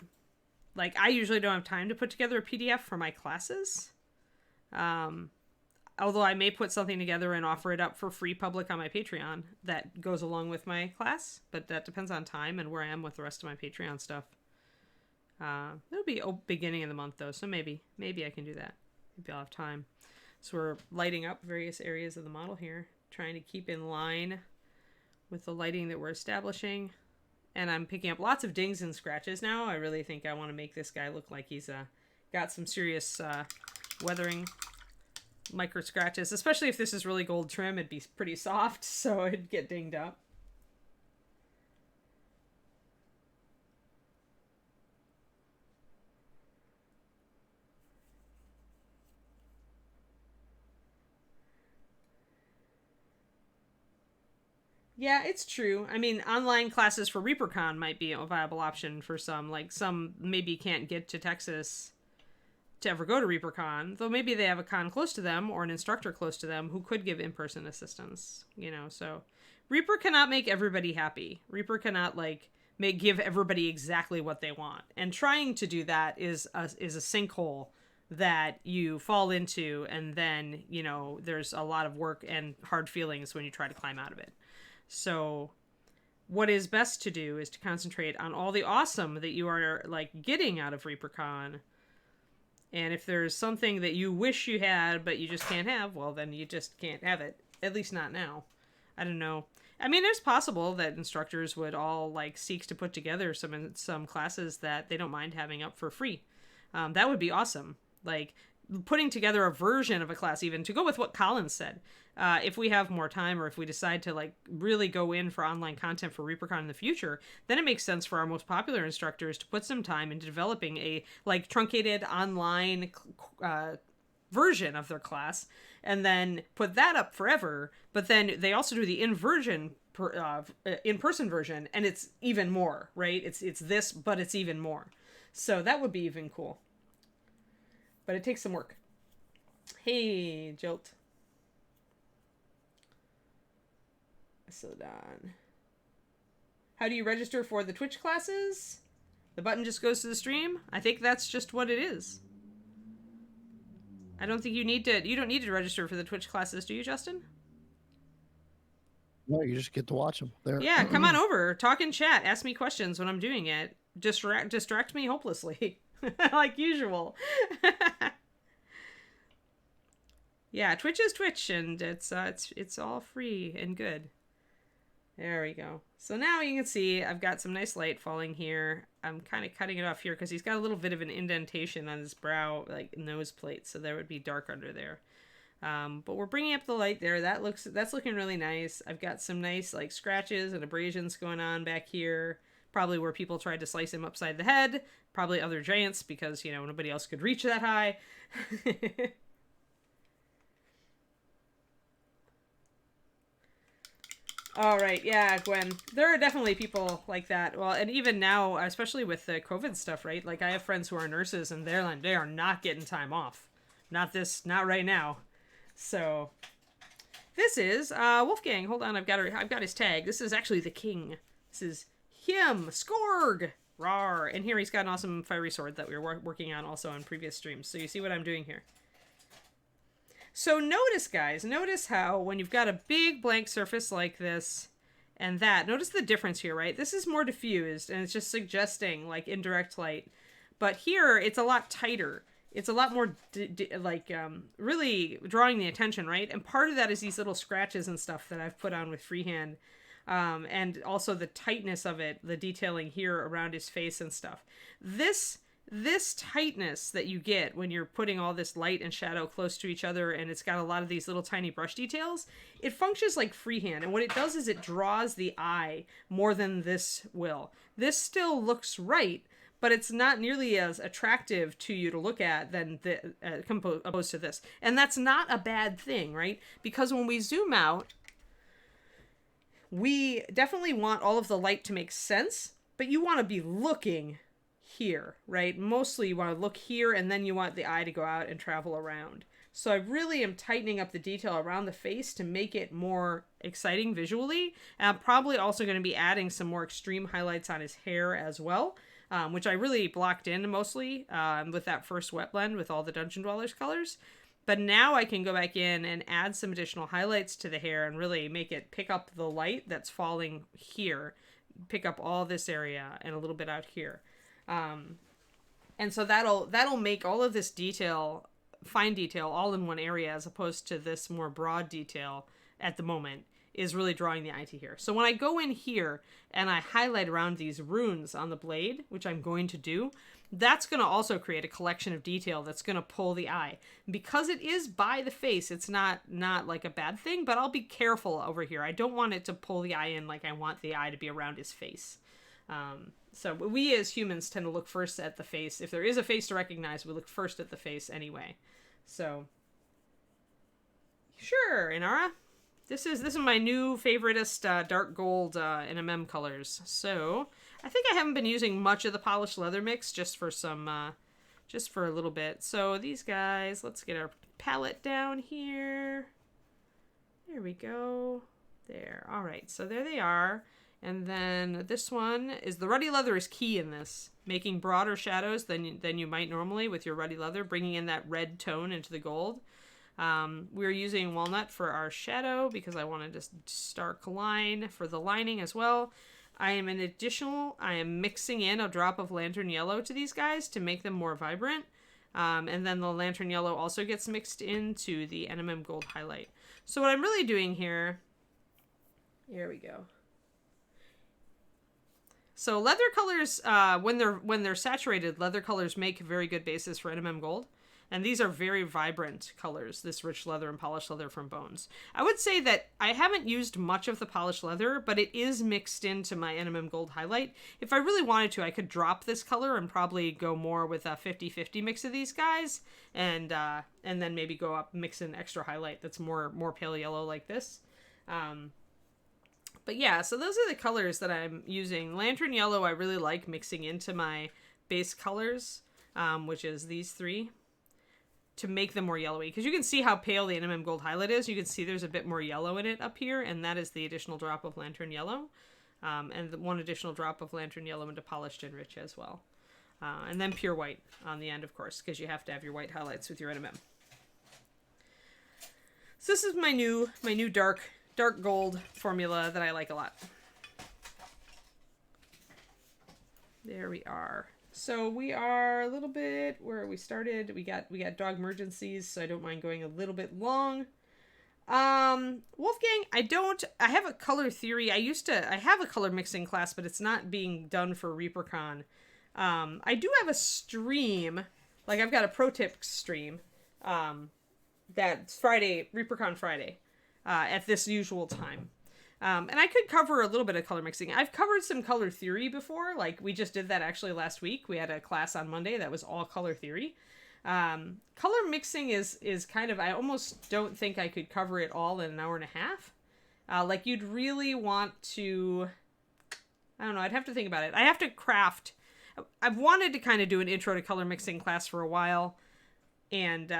like, I usually don't have time to put together a PDF for my classes. Although I may put something together and offer it up for free public on my Patreon that goes along with my class. But that depends on time and where I am with the rest of my Patreon stuff. It'll be beginning of the month though, so maybe I can do that. Maybe I'll have time. So we're lighting up various areas of the model here, trying to keep in line with the lighting that we're establishing. And I'm picking up lots of dings and scratches now. I really think I want to make this guy look like he's got some serious weathering micro scratches, especially if this is really gold trim. It'd be pretty soft, so it'd get dinged up. Yeah, it's true. I mean, online classes for ReaperCon might be a viable option for some. Like, some maybe can't get to Texas to ever go to ReaperCon, though maybe they have a con close to them or an instructor close to them who could give in-person assistance, so Reaper cannot make everybody happy. Reaper cannot, give everybody exactly what they want. And trying to do that is a sinkhole that you fall into, and then, there's a lot of work and hard feelings when you try to climb out of it. So what is best to do is to concentrate on all the awesome that you are getting out of ReaperCon. And if there's something that you wish you had but you just can't have, well, then you just can't have it. At least not now. I don't know. I mean, it's possible that instructors would all seek to put together some classes that they don't mind having up for free. That would be awesome. Putting together a version of a class, even to go with what Colin said. If we have more time, or if we decide to really go in for online content for ReaperCon in the future, then it makes sense for our most popular instructors to put some time into developing a truncated online version of their class, and then put that up forever. But then they also do the in-person version, and it's even more, right? It's this, but it's even more. So that would be even cool. But it takes some work. Hey, Jolt. So done. How do you register for the Twitch classes? The button just goes to the stream? I think that's just what it is. I don't think you don't need to register for the Twitch classes, do you, Justin? No, you just get to watch them. Yeah, come on over. Talk in chat. Ask me questions when I'm doing it. Distract me hopelessly. Like usual. Yeah, Twitch is Twitch, and it's all free and good. There we go. So now you can see I've got some nice light falling here. I'm kind of cutting it off here because he's got a little bit of an indentation on his brow, like nose plate, so there would be dark under there. But we're bringing up the light there. That's looking really nice. I've got some nice like scratches and abrasions going on back here. Probably where people tried to slice him upside the head. Probably other giants because, you know, nobody else could reach that high. All right, yeah, Gwen. There are definitely people like that. Well, and even now, especially with the COVID stuff, right? Like I have friends who are nurses, and they are not getting time off. Not right now. So this is Wolfgang. Hold on, I've got his tag. This is actually the king. This is him, Skorg. Rawr. And here he's got an awesome fiery sword that we were working on also on previous streams. So you see what I'm doing here. So notice, guys, notice how when you've got a big blank surface like this and that, notice the difference here, right? This is more diffused and it's just suggesting like indirect light. But here it's a lot tighter. It's a lot more really drawing the attention, right? And part of that is these little scratches and stuff that I've put on with freehand. And also the tightness of it, the detailing here around his face and stuff. This tightness that you get when you're putting all this light and shadow close to each other and it's got a lot of these little tiny brush details, it functions like freehand. And what it does is it draws the eye more than this will. This still looks right, but it's not nearly as attractive to you to look at than opposed to this. And that's not a bad thing, right? Because when we zoom out, we definitely want all of the light to make sense, but you want to be looking here, right? Mostly you want to look here and then you want the eye to go out and travel around. So I really am tightening up the detail around the face to make it more exciting visually. And I'm probably also going to be adding some more extreme highlights on his hair as well, which I really blocked in mostly with that first wet blend with all the Dungeon Dwellers colors. But now I can go back in and add some additional highlights to the hair and really make it pick up the light that's falling here, pick up all this area and a little bit out here. And so that'll make all of this detail, fine detail, all in one area as opposed to this more broad detail at the moment is really drawing the eye to here. So when I go in here and I highlight around these runes on the blade, which I'm going to do, that's going to also create a collection of detail that's going to pull the eye. Because it is by the face, it's not like a bad thing, but I'll be careful over here. I don't want it to pull the eye in like I want the eye to be around his face. So we as humans tend to look first at the face. If there is a face to recognize, we look first at the face anyway. So, sure, Inara. This is my new favoriteest dark gold NMM colors. So, I think I haven't been using much of the polished leather mix just for a little bit. So these guys, let's get our palette down here. There we go. There. All right, so there they are. And then this one is the ruddy leather is key in this, making broader shadows than you might normally with your ruddy leather, bringing in that red tone into the gold. We're using walnut for our shadow because I wanted a stark line for the lining as well. I am mixing in a drop of lantern yellow to these guys to make them more vibrant. And then the lantern yellow also gets mixed into the NMM gold highlight. So what I'm really doing here we go. So leather colors, when they're saturated, leather colors make a very good basis for NMM gold. And these are very vibrant colors, this rich leather and polished leather from Bones. I would say that I haven't used much of the polished leather, but it is mixed into my NMM gold highlight. If I really wanted to, I could drop this color and probably go more with a 50-50 mix of these guys. And then maybe go up, mix in extra highlight that's more pale yellow like this. But yeah, so those are the colors that I'm using. Lantern yellow I really like mixing into my base colors, which is these three. to make them more yellowy. Because you can see how pale the NMM Gold highlight is. You can see there's a bit more yellow in it up here, and that is the additional drop of Lantern Yellow. And the one additional drop of Lantern Yellow into Polished Enrich as well. And then Pure White on the end, of course, because you have to have your white highlights with your NMM. So this is my new dark gold formula that I like a lot. There we are. So we are a little bit where we started. We got dog emergencies, so I don't mind going a little bit long. Wolfgang, I have a color theory. I have a color mixing class, but it's not being done for ReaperCon. I do have a stream, like I've got a pro tip stream, that's Friday, ReaperCon Friday, at this usual time. And I could cover a little bit of color mixing. I've covered some color theory before. Like, we just did that actually last week. We had a class on Monday that was all color theory. Color mixing is kind of, I almost don't think I could cover it all in an hour and a half. Like, you'd really want to, I don't know, I'd have to think about it. I have to craft. I've wanted to kind of do an intro to color mixing class for a while. And,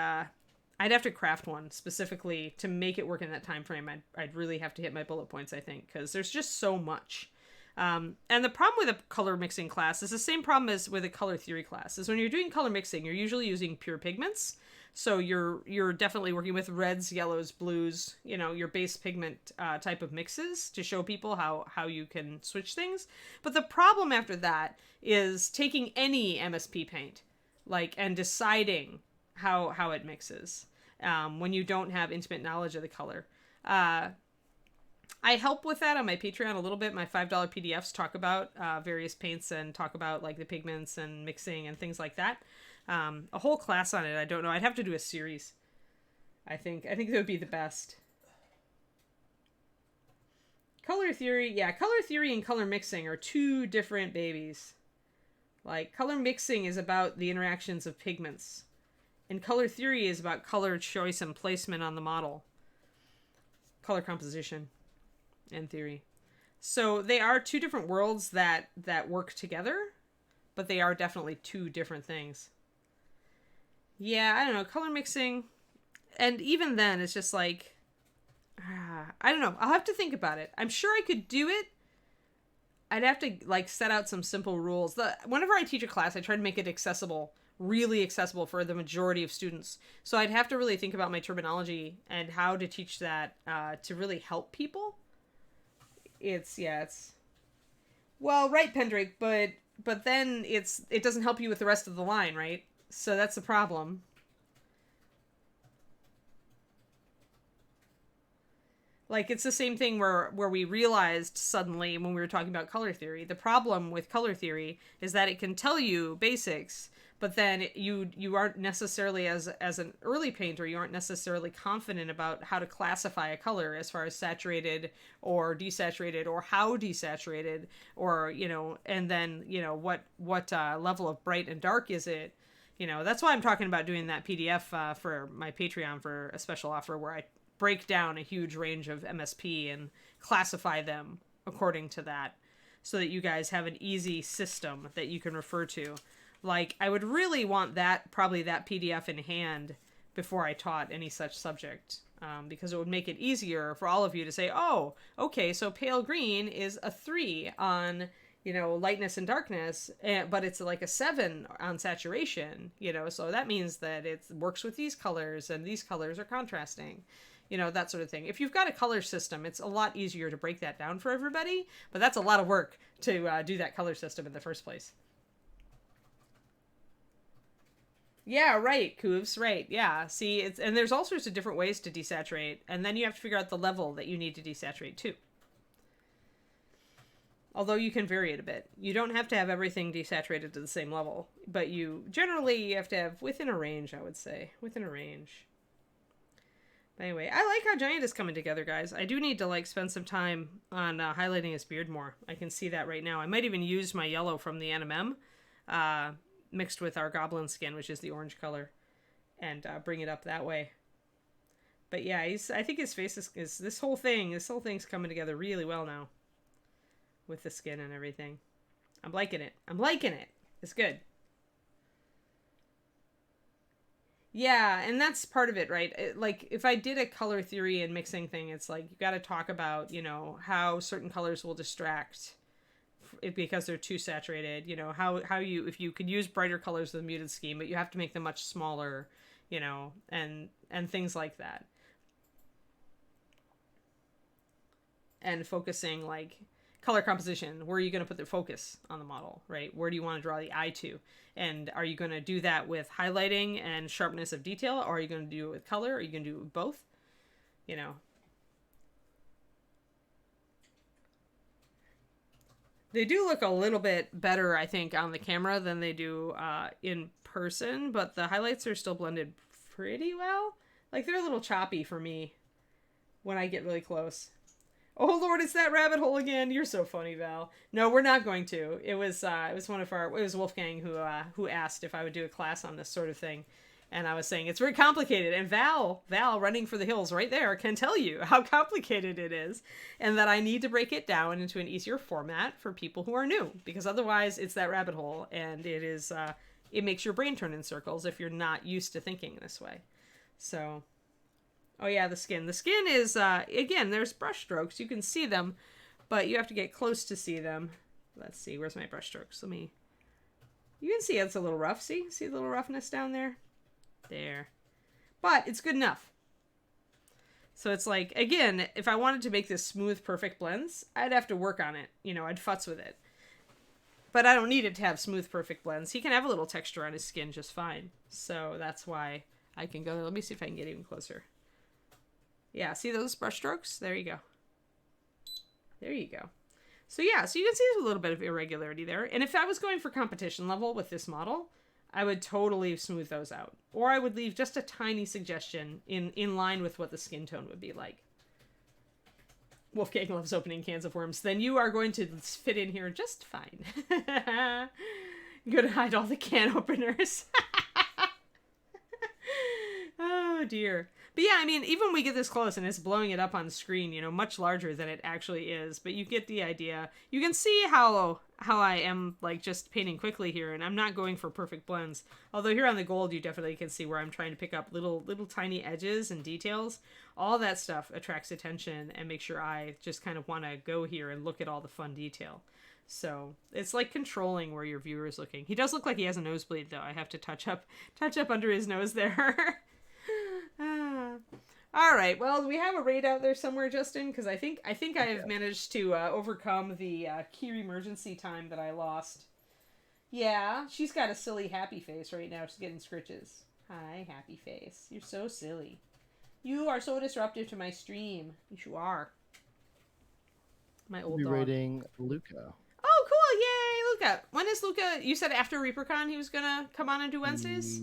I'd have to craft one specifically to make it work in that time frame. I'd really have to hit my bullet points, I think, because there's just so much. And the problem with a color mixing class is the same problem as with a color theory class. Is when you're doing color mixing, you're usually using pure pigments. So you're definitely working with reds, yellows, blues, your base pigment type of mixes to show people how you can switch things. But the problem after that is taking any MSP paint, and deciding how it mixes when you don't have intimate knowledge of the color. I help with that on my Patreon a little bit. My $5 PDFs talk about various paints and talk about the pigments and mixing and things like that. A whole class on it, I don't know. I'd have to do a series. I think that would be the best. Color theory, yeah, color theory and color mixing are two different babies. Color mixing is about the interactions of pigments. And color theory is about color choice and placement on the model. Color composition and theory. So they are two different worlds that work together, but they are definitely two different things. Yeah, I don't know, color mixing. And even then, it's just I don't know. I'll have to think about it. I'm sure I could do it. I'd have to set out some simple rules. Whenever I teach a class, I try to make it accessible. Really accessible for the majority of students. So I'd have to really think about my terminology and how to teach that to really help people. Well, right, Pendrake, but then it doesn't help you with the rest of the line, right? So that's the problem. It's the same thing where we realized suddenly when we were talking about color theory. The problem with color theory is that it can tell you basics, but then you aren't necessarily, as an early painter, you aren't necessarily confident about how to classify a color as far as saturated or desaturated or how desaturated or, and then, what level of bright and dark is it? That's why I'm talking about doing that PDF for my Patreon for a special offer where I break down a huge range of MSP and classify them according to that so that you guys have an easy system that you can refer to. I would really want probably that PDF in hand before I taught any such subject, because it would make it easier for all of you to say, oh, okay, so pale green is a 3 on, lightness and darkness, but it's a 7 on saturation, so that means that it works with these colors and these colors are contrasting, that sort of thing. If you've got a color system, it's a lot easier to break that down for everybody, but that's a lot of work to do that color system in the first place. Yeah, right, Coovs, right, yeah. See, and there's all sorts of different ways to desaturate, and then you have to figure out the level that you need to desaturate too. Although you can vary it a bit. You don't have to have everything desaturated to the same level, but you have to have within a range, I would say. Within a range. But anyway, I like how Giant is coming together, guys. I do need to spend some time on highlighting his beard more. I can see that right now. I might even use my yellow from the NMM, mixed with our goblin skin, which is the orange color, and bring it up that way. But yeah, I think his face is this whole thing's coming together really well now with the skin and everything. I'm liking it. It's good. Yeah, and that's part of it, right? Like if I did a color theory and mixing thing, it's like you got to talk about, how certain colors will distract because they're too saturated. How you if you could use brighter colors with a muted scheme, but you have to make them much smaller, and things like that. And focusing like color composition, where are you going to put the focus on the model, right? Where do you want to draw the eye to? And are you going to do that with highlighting and sharpness of detail, or are you going to do it with color? Are you going to do it with both? You know, they do look a little bit better, I think, on the camera than they do in person, but the highlights are still blended pretty well. Like they're a little choppy for me when I get really close. Oh Lord, it's that rabbit hole again. You're so funny, Val. No, we're not going to. It was Wolfgang who asked if I would do a class on this sort of thing. And I was saying it's very complicated. And Val running for the hills right there can tell you how complicated it is, and that I need to break it down into an easier format for people who are new, because otherwise it's that rabbit hole, and it makes your brain turn in circles if you're not used to thinking this way. So, oh yeah, the skin. The skin is again, there's brush strokes. You can see them, but you have to get close to see them. Let's see, where's my brush strokes? You can see it's a little rough. See the little roughness down there? There. But it's good enough. So it's like, again, if I wanted to make this smooth, perfect blends, I'd have to work on it. I'd futz with it. But I don't need it to have smooth, perfect blends. He can have a little texture on his skin just fine. So that's why I can go there. Let me see if I can get even closer. Yeah, see those brush strokes? There you go. There you go. So yeah, so you can see there's a little bit of irregularity there. And if I was going for competition level with this model, I would totally smooth those out. Or I would leave just a tiny suggestion in line with what the skin tone would be like. Wolfgang loves opening cans of worms. Then you are going to fit in here just fine. You're going to hide all the can openers. Oh dear. But yeah, I mean, even when we get this close and it's blowing it up on screen, much larger than it actually is, but you get the idea. You can see how I am like just painting quickly here, and I'm not going for perfect blends. Although here on the gold, you definitely can see where I'm trying to pick up little tiny edges and details. All that stuff attracts attention and makes your eye just kind of want to go here and look at all the fun detail. So it's like controlling where your viewer is looking. He does look like he has a nosebleed, though. I have to touch up under his nose there. All right. Well, we have a raid out there somewhere, Justin, because I think I've managed to overcome the key emergency time that I lost. Yeah, she's got a silly happy face right now. She's getting scritches. Hi, happy face. You're so silly. You are so disruptive to my stream. Yes, you are. My old dog. Rating Luca. Oh, cool! Yay, Luca. When is Luca? You said after ReaperCon he was gonna come on and do Wednesdays.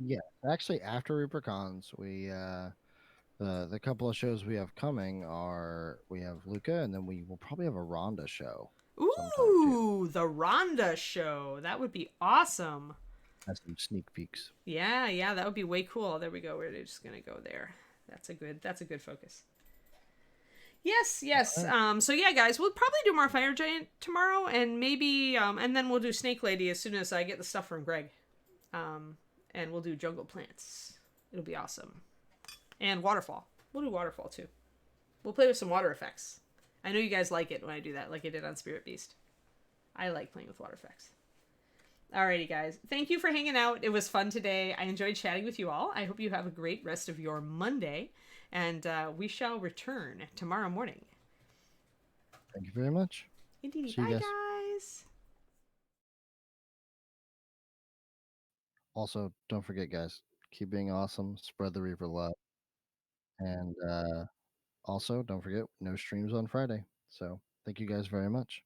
Yeah, actually, after ReaperCons, we the couple of shows we have coming are we have Luca, and then we will probably have a Rhonda show. Ooh, the Rhonda show. That would be awesome. Has some sneak peeks. Yeah, that would be way cool. There we go. We're just gonna go there. That's a good focus. Yes. Right. So yeah, guys, we'll probably do more Fire Giant tomorrow, and maybe and then we'll do Snake Lady as soon as I get the stuff from Greg. And we'll do Jungle Plants. It'll be awesome. And Waterfall. We'll do Waterfall too. We'll play with some water effects. I know you guys like it when I do that, like I did on Spirit Beast. I like playing with water effects. Alrighty, guys. Thank you for hanging out. It was fun today. I enjoyed chatting with you all. I hope you have a great rest of your Monday. And we shall return tomorrow morning. Thank you very much. Indeed. Bye, guys. Also, don't forget, guys, keep being awesome. Spread the Reaper love. And also, don't forget, no streams on Friday. So thank you guys very much.